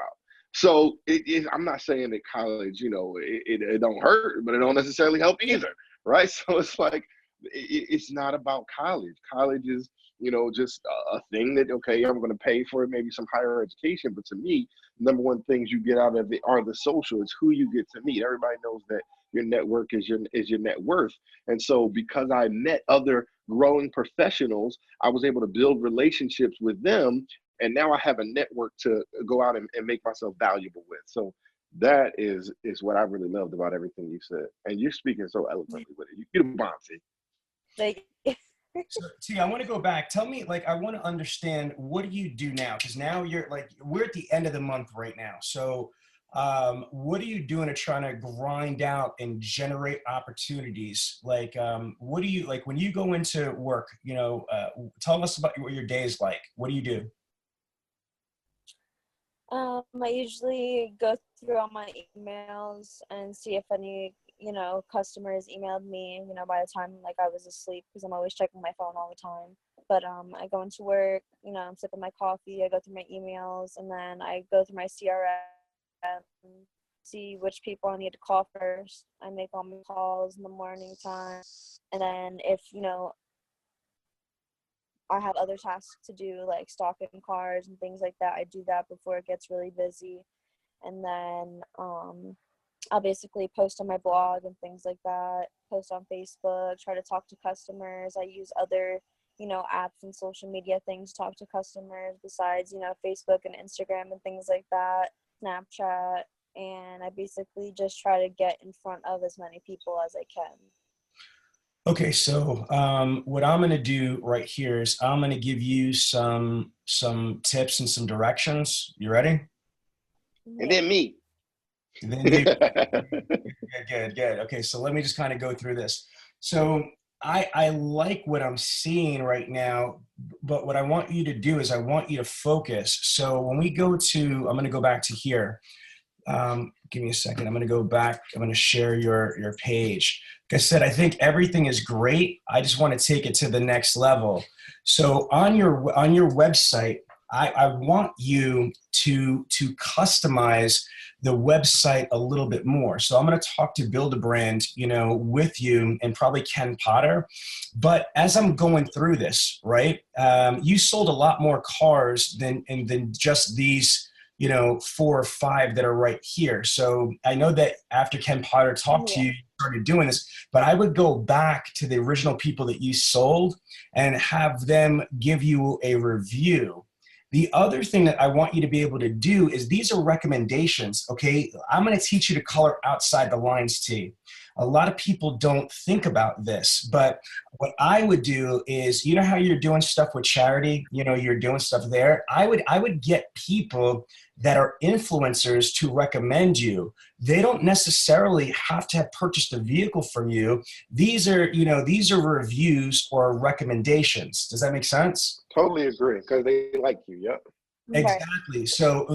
So I'm not saying that college, it don't hurt, but it don't necessarily help either, right? So it's like, it's not about college. College is, just a thing that, okay, I'm going to pay for it, maybe some higher education. But to me, number one things you get out of it are the social. It's who you get to meet. Everybody knows that your network is your net worth. And so because I met other growing professionals, I was able to build relationships with them. And now I have a network to go out and make myself valuable with. So that is what I really loved about everything you said. And you're speaking so eloquently with it. You're the bomb, T. Like, So, T, I want to go back. Tell me, like, I want to understand, what do you do now? Because now you're like, we're at the end of the month right now. So what are you doing to try to grind out and generate opportunities? Like, what do you, like, when you go into work, you know, tell us about what your day is like. What do you do? I usually go through all my emails and see if any, you know, customers emailed me, you know, by the time like I was asleep, because I'm always checking my phone all the time. But I go into work, you know, I'm sipping my coffee, I go through my emails, and then I go through my CRM, see which people I need to call first. I make all my calls in the morning time, and then if, you know, I have other tasks to do, like stocking cars and things like that, I do that before it gets really busy. And then I'll basically post on my blog and things like that, post on Facebook, try to talk to customers. I use other, you know, apps and social media things to talk to customers besides, you know, Facebook and Instagram and things like that, Snapchat. And I basically just try to get in front of as many people as I can. Okay, so what I'm going to do right here is I'm going to give you some tips and some directions. You ready? And then me. And then you. Good. Okay, so let me just kind of go through this. So I like what I'm seeing right now, but what I want you to do is I want you to focus. So when we go to, I'm going to go back to here. Give me a second. I'm going to go back. I'm going to share your page. Like I said, I think everything is great. I just want to take it to the next level. So on your website, I want you to customize the website a little bit more. So I'm going to talk to Build a Brand, you know, with you and probably Ken Potter. But as I'm going through this, right, you sold a lot more cars than just these, you know, 4 or 5 that are right here. So I know that after Ken Potter talked to you, you started doing this, but I would go back to the original people that you sold and have them give you a review. The other thing that I want you to be able to do is, these are recommendations, okay? I'm going to teach you to color outside the lines, T. A lot of people don't think about this, but what I would do is, you know how you're doing stuff with charity, you know, you're doing stuff there. I would get people that are influencers to recommend you. They don't necessarily have to have purchased a vehicle from you. These are, you know, these are reviews or recommendations. Does that make sense? Totally agree, because they like you. Yep. Exactly. So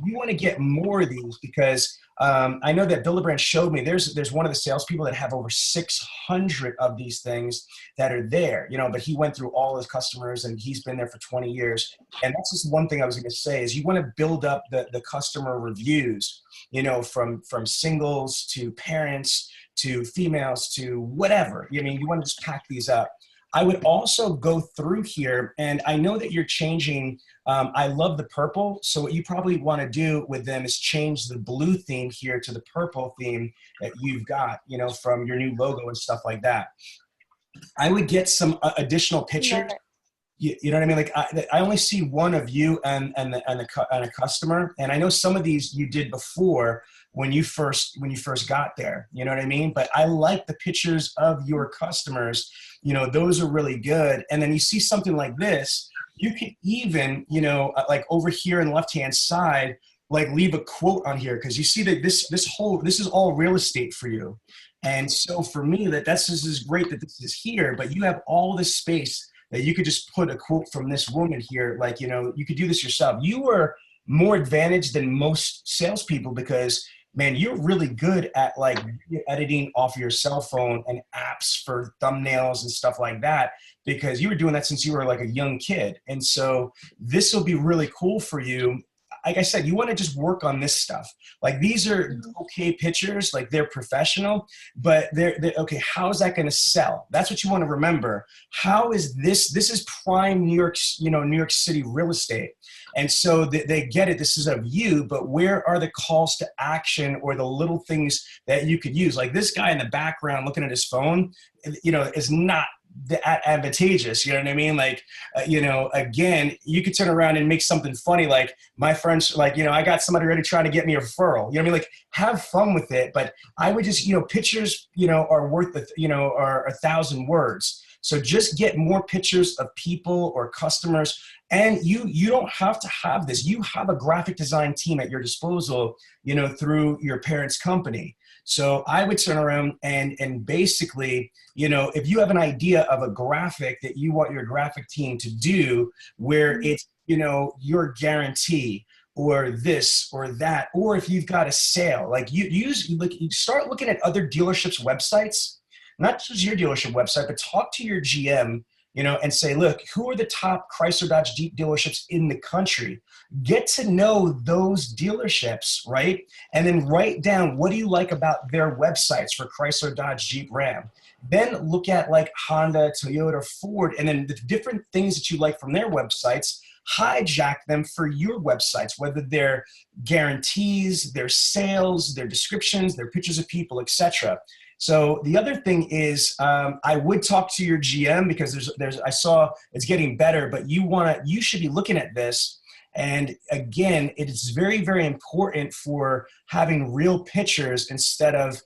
you want to get more of these, because I know that Build a Brand showed me there's one of the salespeople that have over 600 of these things that are there, you know, but he went through all his customers and he's been there for 20 years. And that's just one thing I was going to say is, you want to build up the customer reviews, you know, from singles to parents to females to whatever. I mean, you want to just pack these up. I would also go through here, and I know that you're changing. I love the purple. So what you probably want to do with them is change the blue theme here to the purple theme that you've got, you know, from your new logo and stuff like that. I would get some additional pictures. You know what I mean? Like I only see one of you and a customer, and I know some of these you did before when you first got there. You know what I mean? But I like the pictures of your customers. You know, those are really good. And then you see something like this, you can even, you know, like over here on the left-hand side, like leave a quote on here, because you see that this is all real estate for you. And so for me, this is great that this is here, but you have all this space that you could just put a quote from this woman here. Like, you know, you could do this yourself. You were more advantaged than most salespeople, because man, you're really good at like editing off your cell phone and apps for thumbnails and stuff like that, because you were doing that since you were like a young kid. And so this will be really cool for you. Like I said, you want to just work on this stuff. Like, these are okay pictures, like they're professional, but they're okay. How is that going to sell? That's what you want to remember. How is this is prime New York City real estate. And so they get it. This is of you, but where are the calls to action or the little things that you could use? Like this guy in the background looking at his phone, you know, is not advantageous. You know what I mean? Like, again, you could turn around and make something funny. Like my friends, like, I got somebody ready trying to get me a referral. You know what I mean? Like, have fun with it. But I would just, pictures, are worth, are 1,000 words. So just get more pictures of people or customers. And you don't have to have this. You have a graphic design team at your disposal, through your parents' company. So I would turn around and basically, if you have an idea of a graphic that you want your graphic team to do, where it's, your guarantee or this or that, or if you've got a sale, like you start looking at other dealerships' websites, not just your dealership website, but talk to your GM, and say, look, who are the top Chrysler Dodge Jeep dealerships in the country? Get to know those dealerships, right? And then write down, what do you like about their websites for Chrysler Dodge Jeep Ram? Then look at like Honda, Toyota, Ford, and then the different things that you like from their websites, hijack them for your websites, whether they're guarantees, their sales, their descriptions, their pictures of people, etc. So the other thing is, I would talk to your GM, because I saw it's getting better, but you should be looking at this. And again, it is very, very important for having real pictures instead of,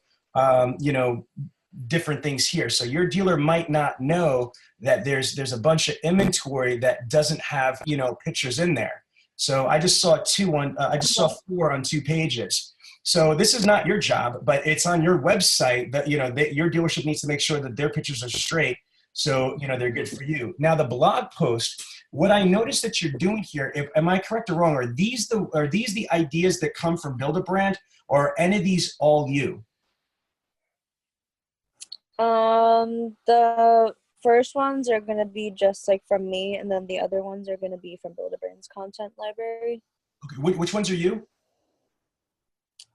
different things here. So your dealer might not know that there's a bunch of inventory that doesn't have, pictures in there. So I just saw I just saw 4 on 2 pages. So this is not your job, but it's on your website that, that your dealership needs to make sure that their pictures are straight. So, they're good for you. Now the blog post, what I noticed that you're doing here, am I correct or wrong? Are these the ideas that come from Build a Brand, or are any of these all you? The first ones are going to be just like from me, and then the other ones are going to be from Build a Brand's content library. Okay, which ones are you?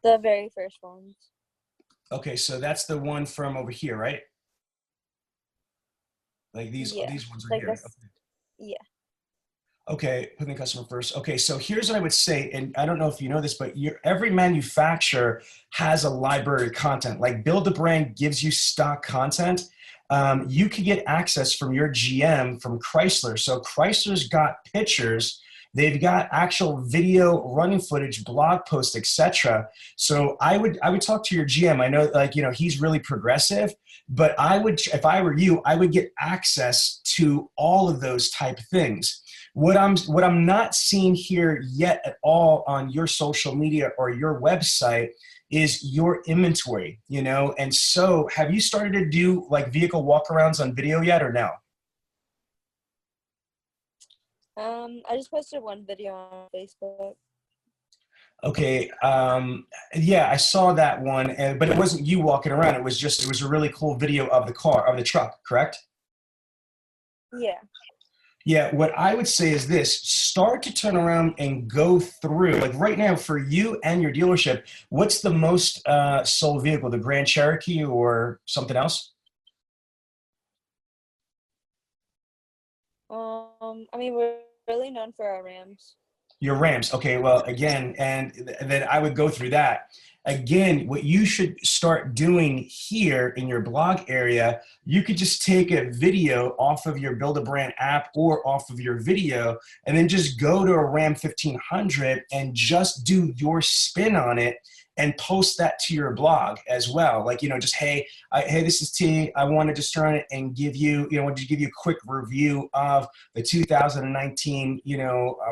The very first ones. Okay, so that's the one from over here, right? Like these ones are like here. this, okay. Yeah. Okay, putting the customer first. Okay, so here's what I would say, and I don't know if you know this, but every manufacturer has a library of content. Like Build a Brand gives you stock content. You can get access from your GM from Chrysler. So Chrysler's got pictures. They've got actual video, running footage, blog posts, etc. So I would talk to your GM. I know, he's really progressive, but if I were you, I would get access to all of those type of things. What I'm not seeing here yet at all on your social media or your website is your inventory, And so have you started to do like vehicle walkarounds on video yet, or no? I just posted one video on Facebook. Okay. Yeah, I saw that one, but it wasn't you walking around. It was a really cool video of the truck, correct? Yeah. Yeah, what I would say is this: start to turn around and go through, like right now for you and your dealership, what's the most sold vehicle, the Grand Cherokee or something else? I mean, we're really known for our Rams. Your Rams. Okay, well, again, and then I would go through that. Again, what you should start doing here in your blog area, you could just take a video off of your Build a Brand app or off of your video, and then just go to a Ram 1500 and just do your spin on it and post that to your blog as well. Like, just, hey, this is T. I wanted to start it and give you a quick review of the 2019,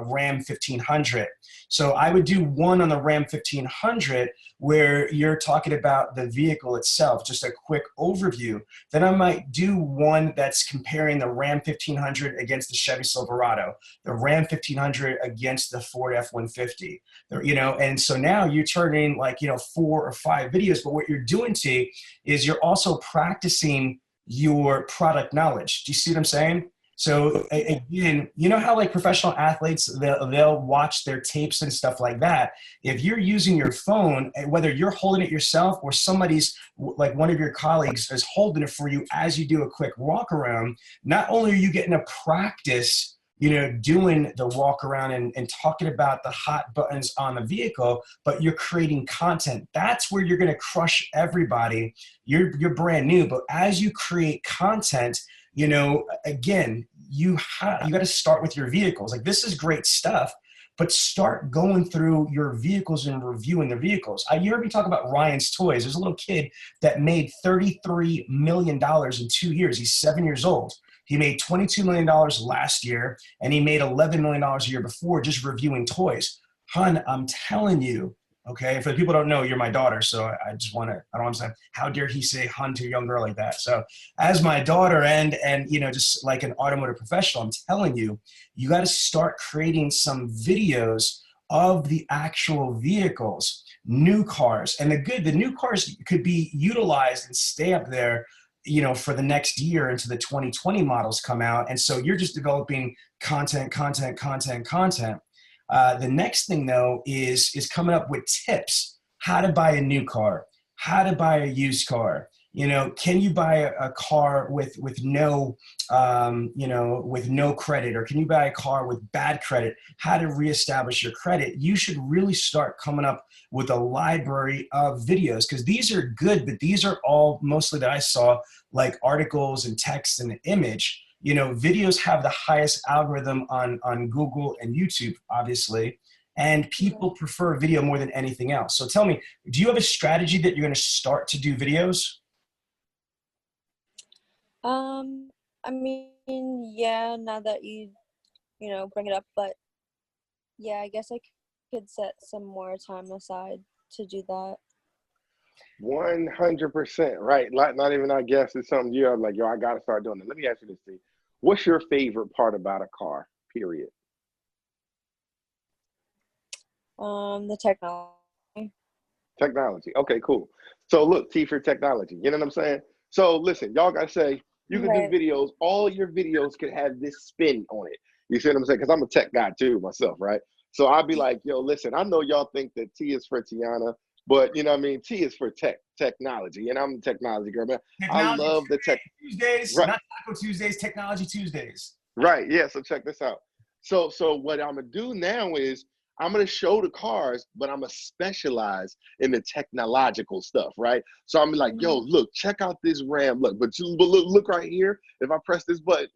Ram 1500. So I would do one on the Ram 1500 where you're talking about the vehicle itself, just a quick overview. Then I might do one that's comparing the Ram 1500 against the Chevy Silverado, the Ram 1500 against the Ford F-150. And so now you're turning 4 or 5 videos, but what you're doing, T, is you're also practicing your product knowledge. Do you see what I'm saying? So again, how like professional athletes, they'll watch their tapes and stuff like that. If you're using your phone, whether you're holding it yourself or somebody's, like one of your colleagues is holding it for you as you do a quick walk around, not only are you getting to practice doing the walk around and talking about the hot buttons on the vehicle, but you're creating content. That's where you're going to crush everybody. You're brand new, but as you create content, you know, again, you got to start with your vehicles. Like, this is great stuff, but start going through your vehicles and reviewing the vehicles. You heard me talk about Ryan's Toys. There's a little kid that made $33 million in 2 years. He's 7 years old. He made $22 million last year, and he made $11 million a year before just reviewing toys. Hun, I'm telling you, okay, for the people who don't know, you're my daughter, so I just want to, I don't want to say, how dare he say hun to a young girl like that? So as my daughter and you know, just like an automotive professional, I'm telling you, you got to start creating some videos of the actual vehicles, new cars. And the new cars could be utilized and stay up there, you know, for the next year until the 2020 models come out. And so you're just developing content. The next thing though is coming up with tips, how to buy a new car, how to buy a used car. You know, can you buy a car with no, you know, with no credit, or can you buy a car with bad credit? How to reestablish your credit? You should really start coming up with a library of videos, because these are good, but these are all mostly that I saw like articles and text and image. You know, videos have the highest algorithm on Google and YouTube, obviously, and people prefer video more than anything else. So tell me, do you have a strategy that you're going to start to do videos? I mean, yeah, now that you know, bring it up, but yeah, I guess I could set some more time aside to do that. 100%, right? Not even, I guess, it's something you're like, yo, I got to start doing it. Let me ask you this, Steve. What's your favorite part about a car, period? The technology. Technology. Okay, cool. So look, T for technology. You know what I'm saying? So listen, y'all got to say, you can do videos. All your videos can have this spin on it. You see what I'm saying? Because I'm a tech guy too myself, right? So I'll be like, yo, listen, I know y'all think that T is for Tianna, but you know what I mean? T is for technology, and I'm a technology girl, man. I love the tech. Tuesdays, right. Not Taco Tuesdays, Technology Tuesdays. Right, yeah, so check this out. So what I'm gonna do now is I'm gonna show the cars, but I'm gonna specialize in the technological stuff, right? So I'm like, yo, look, check out this RAM. Look, but look right here. If I press this button,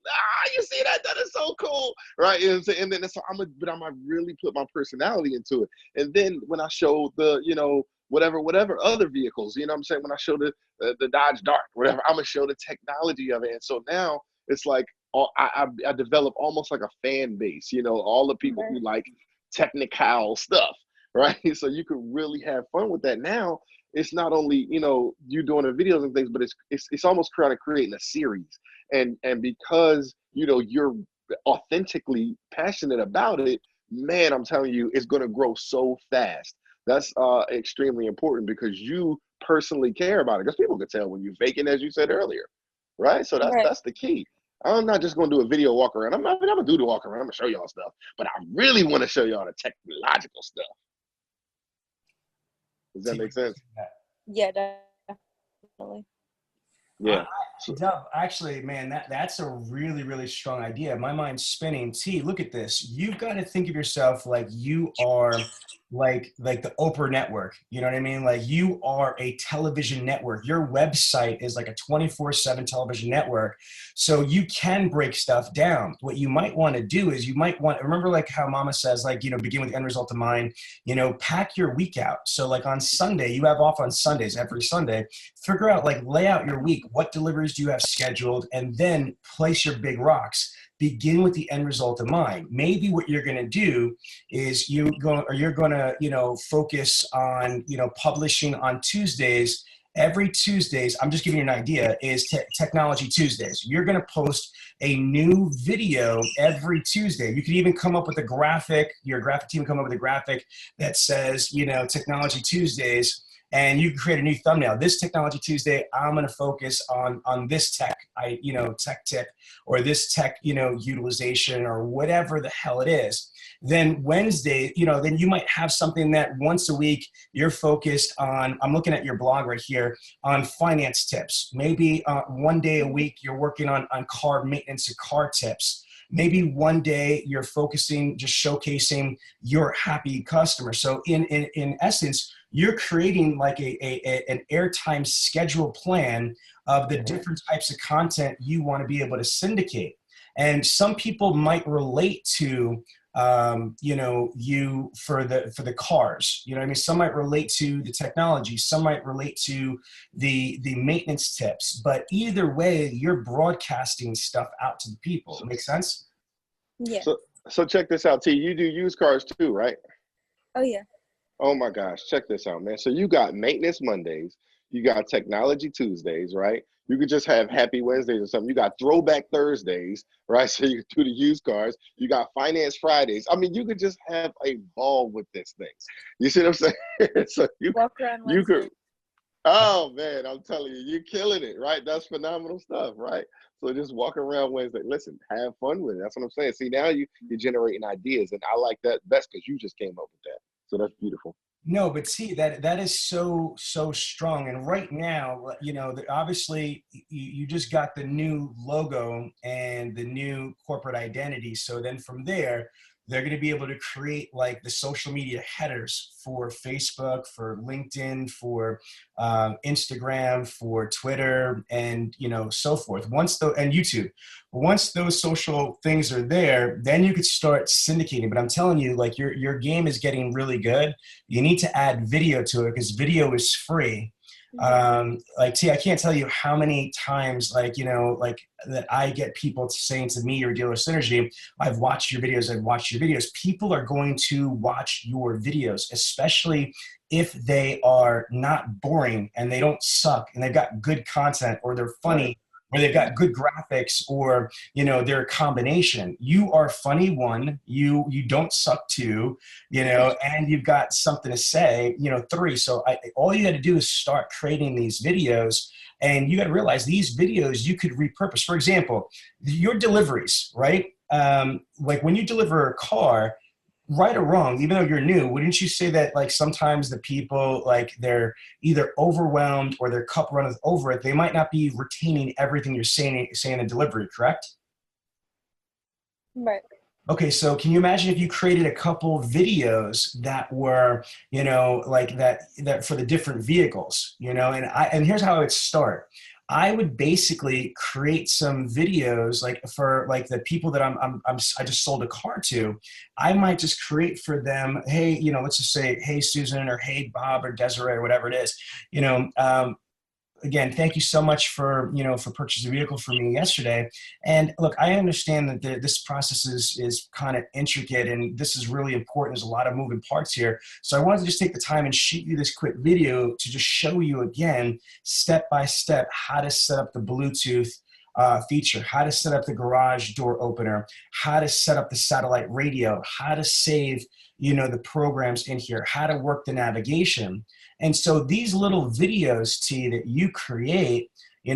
you see that? That is so cool, right? You know what I'm saying? And then so I'm gonna really put my personality into it. And then when I show the, you know, whatever other vehicles, you know what I'm saying? When I show the Dodge Dart, whatever, I'm gonna show the technology of it. And so now it's like I develop almost like a fan base, you know, all the people who like technical stuff, right? So you could really have fun with that. Now it's not only, you know, you doing the videos and things, but it's almost kind of creating a series. And because, you know, you're authentically passionate about it, man, I'm telling you, it's going to grow so fast. That's extremely important because you personally care about it. Because people can tell when you're faking, as you said earlier, right? So that's the key. I'm not just going to do a video walk around. I'm going to do the walk around. I'm going to show y'all stuff. But I really want to show y'all the technological stuff. Does that make sense? Yeah, definitely. Yeah. Dub, actually, man, that's a really, really strong idea. My mind's spinning. T, look at this. You've got to think of yourself like you are like the Oprah network. You know what I mean? Like you are a television network. Your website is like a 24/7 television network. So you can break stuff down. What you might want to do is you might want, remember like how mama says, like, you know, begin with the end result in mind, you know, pack your week out. So like on Sunday, you have off on Sundays, every Sunday, figure out, like, lay out your week. What deliveries do you have scheduled? And then place your big rocks. Begin with the end result in mind. Maybe what you're going to do is you're going to, you know, focus on, you know, publishing on Tuesdays. Every Tuesdays, I'm just giving you an idea, is Technology Tuesdays. You're going to post a new video every Tuesday. You could even come up with a graphic, your graphic team come up with a graphic that says, you know, Technology Tuesdays, and you can create a new thumbnail. This Technology Tuesday, I'm going to focus on this tech, tech tip, or this tech, you know, utilization, or whatever the hell it is. Then Wednesday, you know, then you might have something that once a week you're focused on. I'm looking at your blog right here on finance tips. Maybe one day a week you're working on car maintenance and car tips. Maybe one day you're focusing, just showcasing your happy customer. So in essence, you're creating like an airtime schedule plan of the different types of content you want to be able to syndicate. And some people might relate to, you for the cars, you know what I mean? Some might relate to the technology, some might relate to the maintenance tips, but either way, you're broadcasting stuff out to the people. Make sense? Yeah. So check this out, T. You do used cars too, right? Oh yeah. Oh my gosh, check this out, man. So you got maintenance Mondays, you got technology Tuesdays, right? You could just have happy Wednesdays or something. You got throwback Thursdays, right? So you do the used cars. You got finance Fridays. I mean, you could just have a ball with this thing. You see what I'm saying? So Walk around you Wednesday. could, oh man, I'm telling you, you're killing it, right? That's phenomenal stuff, right? So just walk around Wednesday. Listen, have fun with it. That's what I'm saying. See, now you're generating ideas, and I like that best because you just came up with that. So that's beautiful. No, but see, that is so strong. And right now, obviously you just got the new logo and the new corporate identity. So then from there, they're going to be able to create like the social media headers for Facebook, for LinkedIn, for Instagram, for Twitter, and so forth. And YouTube. Once those social things are there, then you could start syndicating. But I'm telling you, like your game is getting really good. You need to add video to it because video is free. Like T, I can't tell you how many times like that I get people saying to me or Dealer Synergy, I've watched your videos. People are going to watch your videos, especially if they are not boring and they don't suck and they've got good content or they're funny or they've got good graphics or they're a combination. You are funny, one, you don't suck, two, and you've got something to say, three. So all you got to do is start creating these videos, and you got to realize these videos you could repurpose. For example, your deliveries, right? Like when you deliver a car, right or wrong, even though you're new, wouldn't you say that like sometimes the people, like they're either overwhelmed or their cup runneth over it, they might not be retaining everything you're saying in delivery, correct? Right. Okay, so can you imagine if you created a couple videos that were, like that for the different vehicles, and here's how it would start. I would basically create some videos like for like the people that I just sold a car to. I might just create for them, hey, let's just say, hey Susan, or hey Bob, or Desiree, or whatever it is, again, thank you so much for purchasing a vehicle for me yesterday. And look, I understand that this process is kind of intricate and this is really important. There's a lot of moving parts here. So I wanted to just take the time and shoot you this quick video to just show you again, step by step, how to set up the Bluetooth feature, how to set up the garage door opener, how to set up the satellite radio, how to save the programs in here, how to work the navigation. And so these little videos, T, that you create, you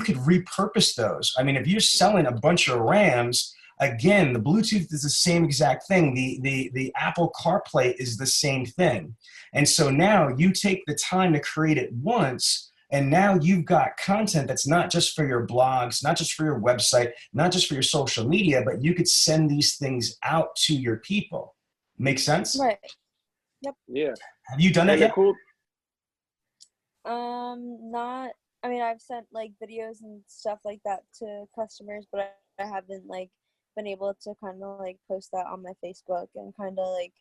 could repurpose those. I mean, if you're selling a bunch of Rams, again, the Bluetooth is the same exact thing. The Apple CarPlay is the same thing. And so now you take the time to create it once, and now you've got content that's not just for your blogs, not just for your website, not just for your social media, but you could send these things out to your people. Make sense? Right. Yep. Yeah. Have you done that yet? Not. I mean, I've sent like videos and stuff like that to customers, but I haven't like been able to kind of like post that on my Facebook and kind of like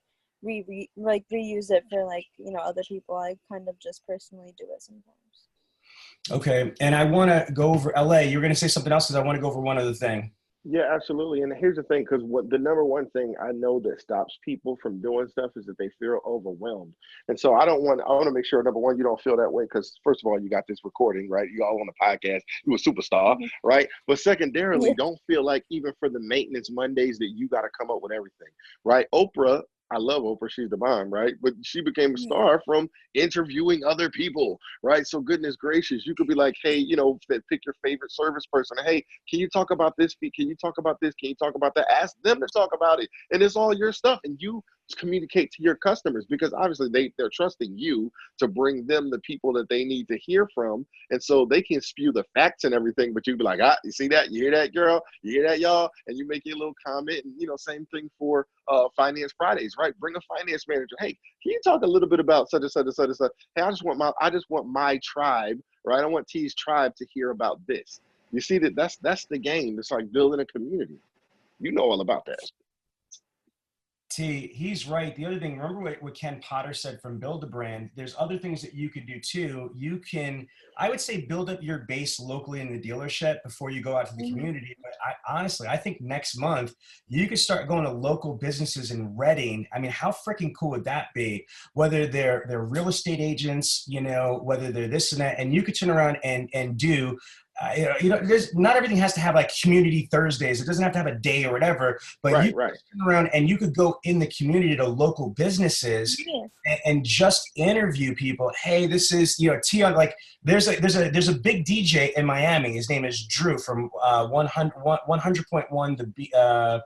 reuse it for like other people. I kind of just personally do it sometimes. Okay, and I want to go over LA. You're going to say something else because I want to go over one other thing. Yeah, absolutely. And here's the thing, because what the number one thing I know that stops people from doing stuff is that they feel overwhelmed. And so I want to make sure, number one, you don't feel that way, because first of all, you got this recording, right? You all on the podcast, you a superstar, right? But secondarily, don't feel like even for the maintenance Mondays that you got to come up with everything, right? Oprah, I love Oprah, she's the bomb, right? But she became a star from interviewing other people, right? So goodness gracious, you could be like, hey, pick your favorite service person. Hey, can you talk about this? Can you talk about this? Can you talk about that? Ask them to talk about it. And it's all your stuff. And you communicate to your customers, because obviously they're trusting you to bring them the people that they need to hear from. And so they can spew the facts and everything, but you be like, you see that? You hear that, girl? You hear that, y'all? And you make your little comment. And, same thing for Finance Fridays, right? Bring a finance manager. Hey, can you talk a little bit about such and such and such and such? Hey, I just want my tribe, right? I want T's tribe to hear about this. You see that's the game. It's like building a community. You know all about that. T, he's right. The other thing, remember what Ken Potter said from Build a Brand? There's other things that you could do too. You can, I would say, build up your base locally in the dealership before you go out to the community. But honestly, I think next month you could start going to local businesses in Reading. I mean, how freaking cool would that be? Whether they're real estate agents, you know, whether they're this and that, and you could turn around and do there's not everything has to have like community Thursdays. It doesn't have to have a day or whatever, but you Right. could turn around and you could go in the community to local businesses and just interview people. Hey, this is, Tianna, like there's a big DJ in Miami. His name is Drew from 100.1,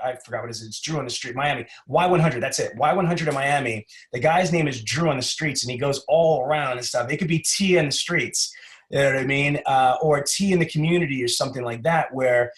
I forgot what it is. It's Drew on the Street, Miami. Y100, that's it. Y100 in Miami. The guy's name is Drew on the Streets, and he goes all around and stuff. It could be T in the streets. You know what I mean? Or T in the community or something like that, where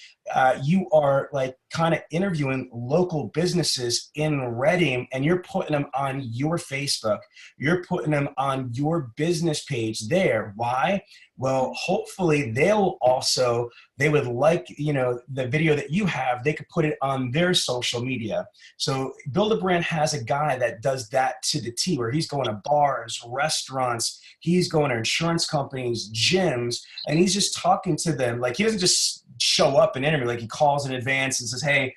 you are like kind of interviewing local businesses in Reading, and you're putting them on your Facebook. You're putting them on your business page there. Why? Well, hopefully they would like, the video that you have, they could put it on their social media. So Build a Brand has a guy that does that to the T, where he's going to bars, restaurants, he's going to insurance companies, gyms, and he's just talking to them. Like, he doesn't just show up and interview. Like, he calls in advance and says, hey,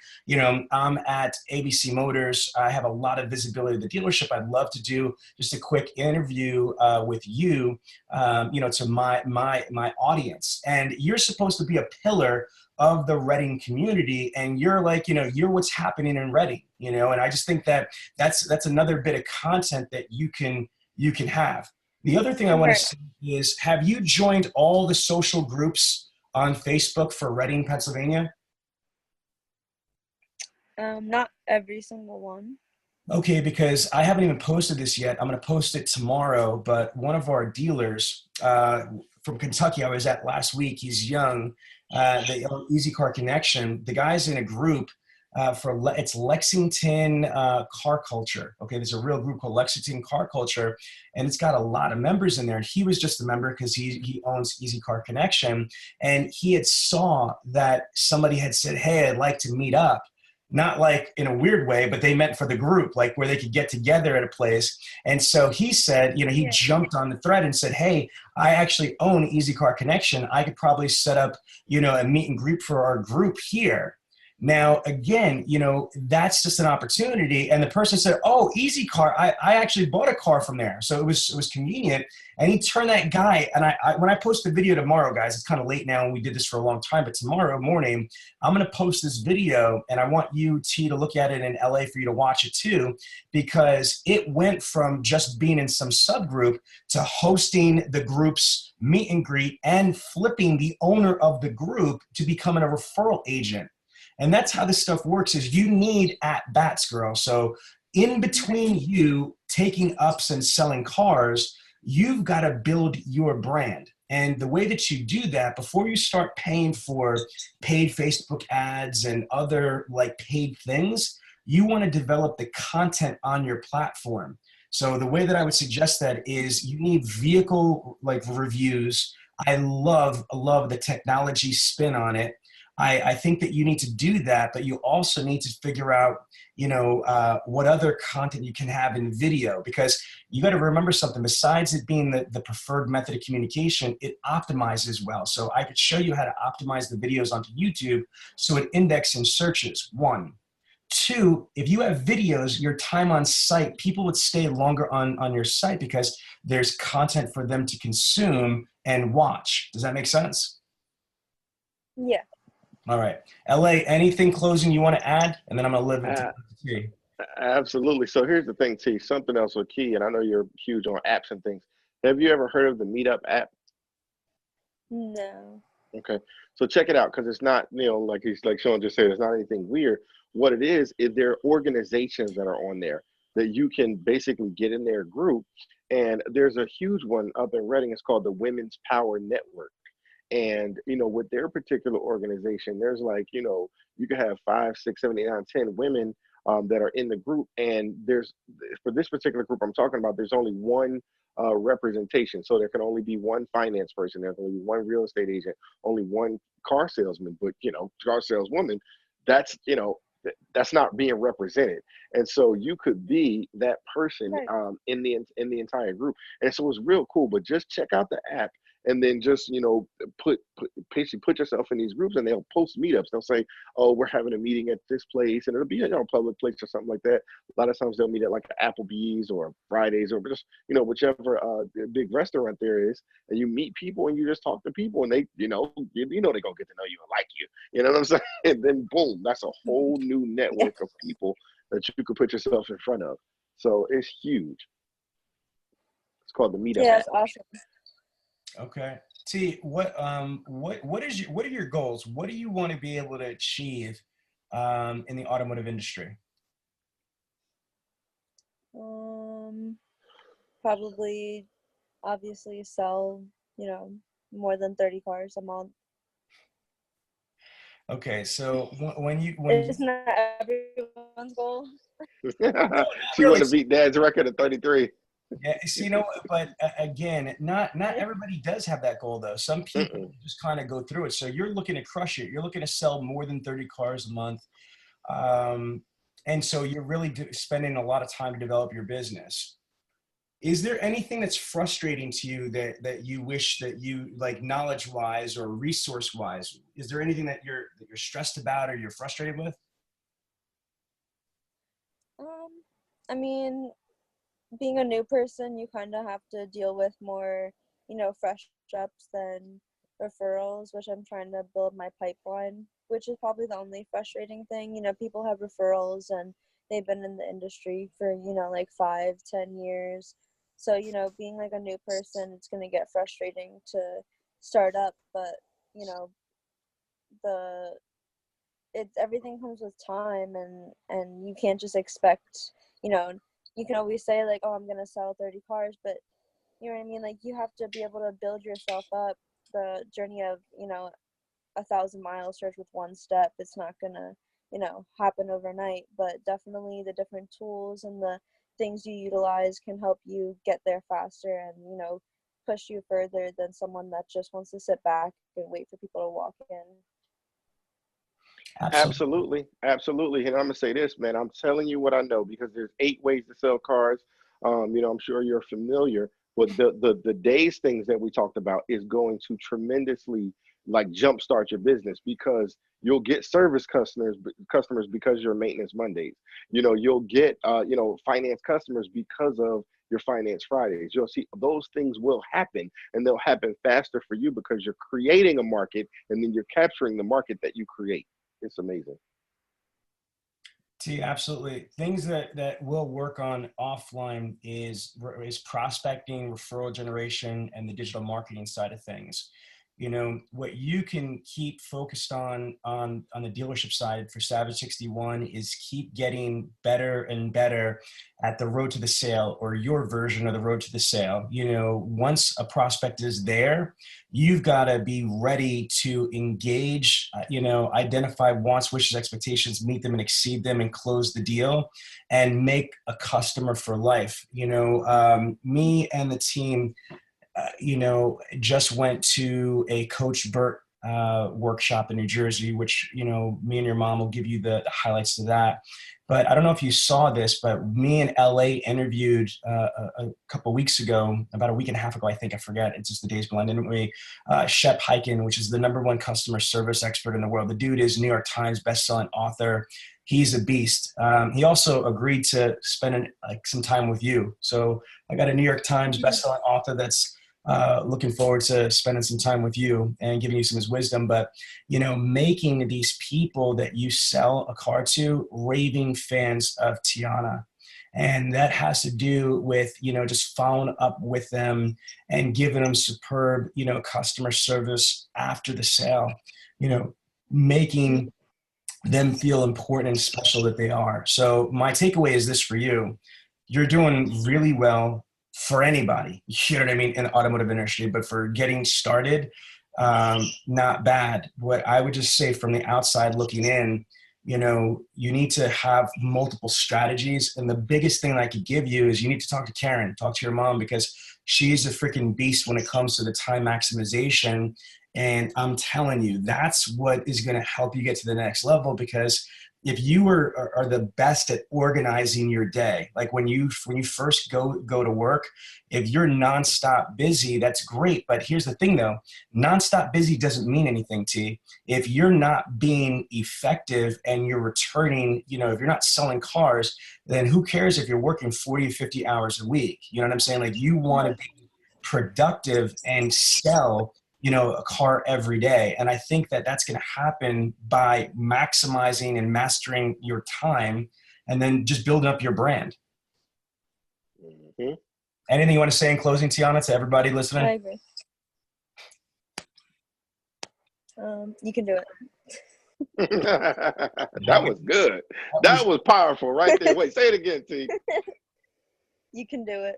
I'm at ABC Motors. I have a lot of visibility at the dealership. I'd love to do just a quick interview with you, to my audience. And you're supposed to be a pillar of the Reading community, and you're like, you're what's happening in Reading, and I just think that that's another bit of content that you can have. The other thing I want to say is, have you joined all the social groups on Facebook for Reading, Pennsylvania? Not every single one. Okay, because I haven't even posted this yet. I'm going to post it tomorrow, but one of our dealers from Kentucky I was at last week, he's young, the Easy Car Connection, the guy's in a group it's Lexington Car Culture. Okay, there's a real group called Lexington Car Culture, and it's got a lot of members in there. And he was just a member because he owns Easy Car Connection, and he had saw that somebody had said, hey, I'd like to meet up. Not like in a weird way, but they meant for the group, like where they could get together at a place. And so he said, he jumped on the thread and said, hey, I actually own Easy Car Connection. I could probably set up, a meet and greet for our group here. Now, again, that's just an opportunity. And the person said, oh, Easy Car, I actually bought a car from there. So it was convenient. And he turned that guy, and I when I post the video tomorrow, guys, it's kind of late now and we did this for a long time, but tomorrow morning, I'm going to post this video, and I want you, T, to look at it in LA for you to watch it too, because it went from just being in some subgroup to hosting the group's meet and greet and flipping the owner of the group to becoming a referral agent. And that's how this stuff works, is you need at-bats, girl. So in between you taking ups and selling cars, you've got to build your brand. And the way that you do that, before you start paying for paid Facebook ads and other like paid things, you want to develop the content on your platform. So the way that I would suggest that is you need vehicle like reviews. I love the technology spin on it. I think that you need to do that, but you also need to figure out, what other content you can have in video, because you got to remember something. Besides it being the preferred method of communication, it optimizes well. So I could show you how to optimize the videos onto YouTube so it indexes in searches, 1. 2, if you have videos, your time on site, people would stay longer on your site because there's content for them to consume and watch. Does that make sense? Yeah. All right. LA, anything closing you want to add? And then I'm going to live into T. Absolutely. So here's the thing, T, something else with key, and I know you're huge on apps and things. Have you ever heard of the Meetup app? No. Okay. So check it out, because it's not, like Sean just said, it's not anything weird. What it is there are organizations that are on there that you can basically get in their group. And there's a huge one up in Reading. It's called the Women's Power Network. And, with their particular organization, there's like, you could have 5, 6, 7, 8, 9, 10 women that are in the group. And there's, for this particular group I'm talking about, there's only one representation. So there can only be one finance person, there can only be one real estate agent, only one car salesman, but car saleswoman, that's that's not being represented. And so you could be that person in the entire group. And so it's real cool. But just check out the app, and then just basically put yourself in these groups, and they'll post meetups. They'll say, oh, we're having a meeting at this place, and it'll be a public place or something like that. A lot of times they'll meet at like Applebee's or Fridays, or just whichever big restaurant there is, and you meet people and you just talk to people, and they they're gonna get to know you and like you. You know what I'm saying? And then boom, that's a whole new network of people that you could put yourself in front of. So it's huge. It's called the Meetup. Yeah, it's awesome. Okay. T, what are your goals? What do you want to be able to achieve in the automotive industry? Probably, obviously, sell more than 30 cars a month. Okay, so when it's not everyone's goal. She wanted to beat Dad's record of 33. Yeah, so, but again, not everybody does have that goal though. Some people just kind of go through it. So you're looking to crush it. You're looking to sell more than 30 cars a month. And so you're really spending a lot of time to develop your business. Is there anything that's frustrating to you that you wish that you, like, knowledge-wise or resource-wise, is there anything that you're stressed about or you're frustrated with? I mean, being a new person, you kind of have to deal with more, fresh ups than referrals, which I'm trying to build my pipeline, which is probably the only frustrating thing. People have referrals and they've been in the industry for, like 5-10 years. So, being like a new person, it's going to get frustrating to start up, but, everything comes with time, and you can't just expect, you can always say like, oh, I'm going to sell 30 cars, but you know what I mean? Like, you have to be able to build yourself up. The journey of, 1,000 miles starts with one step. It's not going to, happen overnight, but definitely the different tools and the things you utilize can help you get there faster and, push you further than someone that just wants to sit back and wait for people to walk in. Absolutely. And I'm gonna say this, man. I'm telling you what I know, because there's 8 ways to sell cars. I'm sure you're familiar, but the days things that we talked about is going to tremendously jumpstart your business, because you'll get service customers because you're Maintenance Mondays. You'll get finance customers because of your Finance Fridays. You'll see those things will happen, and they'll happen faster for you because you're creating a market, and then you're capturing the market that you create. It's amazing. Absolutely. Things that we'll work on offline is prospecting, referral generation, and the digital marketing side of things. What you can keep focused on the dealership side for Savage 61 is keep getting better and better at the road to the sale, or your version of the road to the sale. Once a prospect is there, you've got to be ready to engage, identify wants, wishes, expectations, meet them and exceed them, and close the deal and make a customer for life. Me and the team, just went to a Coach Burt workshop in New Jersey, which, me and your mom will give you the highlights to that. But I don't know if you saw this, but me and LA interviewed a couple weeks ago, about a week and a half ago, I think, I forget, it's just the days blend, didn't we? Shep Hyken, which is the #1 customer service expert in the world. The dude is New York Times bestselling author. He's a beast. He also agreed to spend some time with you. So I got a New York Times bestselling author that's looking forward to spending some time with you and giving you some of his wisdom. But, making these people that you sell a car to raving fans of Tianna. And that has to do with, just following up with them and giving them superb, customer service after the sale, making them feel important and special that they are. So my takeaway is this for you. You're doing really well for anybody, you know what I mean, in the automotive industry, but for getting started, not bad. What I would just say from the outside looking in, you need to have multiple strategies. And the biggest thing I could give you is you need to talk to Karen, talk to your mom, because she's a freaking beast when it comes to the time maximization. And I'm telling you, that's what is going to help you get to the next level, because if you are the best at organizing your day, like when you first go to work, if you're nonstop busy, that's great. But here's the thing though, nonstop busy doesn't mean anything, T. If you're not being effective and you're returning, if you're not selling cars, then who cares if you're working 40 or 50 hours a week? You know what I'm saying? Like, you want to be productive and sell a car every day. And I think that that's going to happen by maximizing and mastering your time, and then just building up your brand. Mm-hmm. Anything you want to say in closing, Tianna, to everybody listening? I agree. You can do it. That was good. That was powerful right there. Wait, say it again, T. You can do it.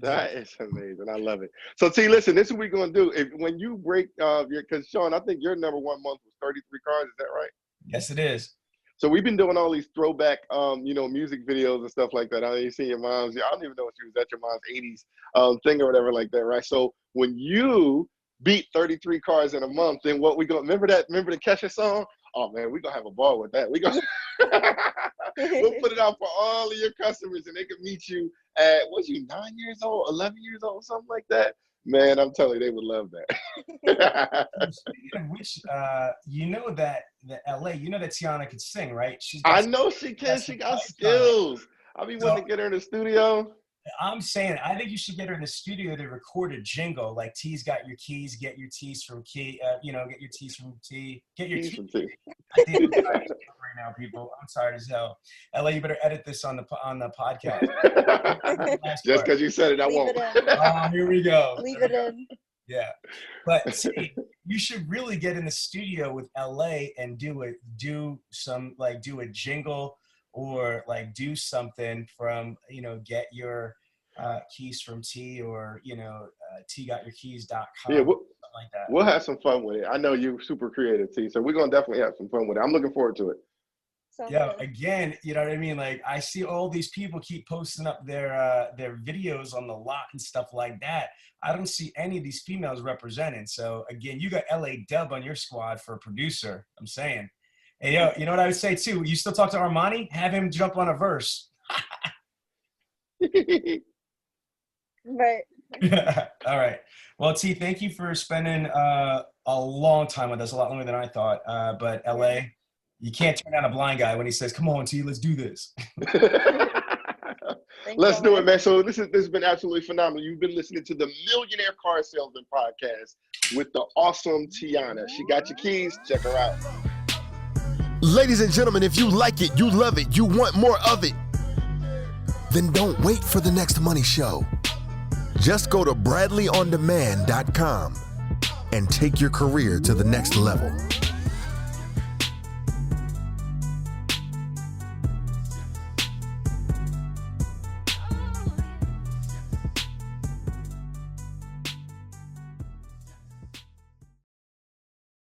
That is amazing. I love it. So T, listen, this is what we're gonna do. When you break because Sean, I think your number one month was 33 cars. Is that right? Yes, it is. So we've been doing all these throwback, music videos and stuff like that. I ain't seen your mom's. I don't even know if she was at your mom's 80s thing or whatever like that, right? So when you beat 33 cars in a month, then what we gonna remember the Kesha song? Oh man, we're gonna have a ball with that. We'll put it out for all of your customers, and they can meet you at, was you 9 years old, 11 years old, something like that? Man, I'm telling you, they would love that. Speaking of which, that the LA, that Tianna could sing, right? I know she can. She got skills. I be wanting to get her in the studio. I'm saying, I think you should get her in the studio to record a jingle, like T's got your keys, get your teas from Key, get your teas from T, get your keys from T. I think I'm tired right now, people. I'm tired as hell. LA, you better edit this on the podcast. Just because you said it, I won't. Oh, here we go. Leave it in. Yeah, but see, you should really get in the studio with LA and do a jingle, or like do something from, get your keys from T, or, tgotyourkeys.com. Yeah, something like that. We'll have some fun with it. I know you're super creative, T, so we're going to definitely have some fun with it. I'm looking forward to it. Yeah, again, you know what I mean? Like, I see all these people keep posting up their videos on the lot and stuff like that. I don't see any of these females represented. So again, you got LA Dub on your squad for a producer. I'm saying. Hey, yo, you know what I would say too? You still talk to Armani? Have him jump on a verse. Right. All right. Well, T, thank you for spending a long time with us, a lot longer than I thought. But LA, you can't turn down a blind guy when he says, "Come on, T, let's do this." Let's do it, man. So this has been absolutely phenomenal. You've been listening to the Millionaire Car Salesman Podcast with the awesome Tianna. She got your keys. Check her out. Ladies and gentlemen, if you like it, you love it, you want more of it, then don't wait for the next money show. Just go to bradleyondemand.com and take your career to the next level.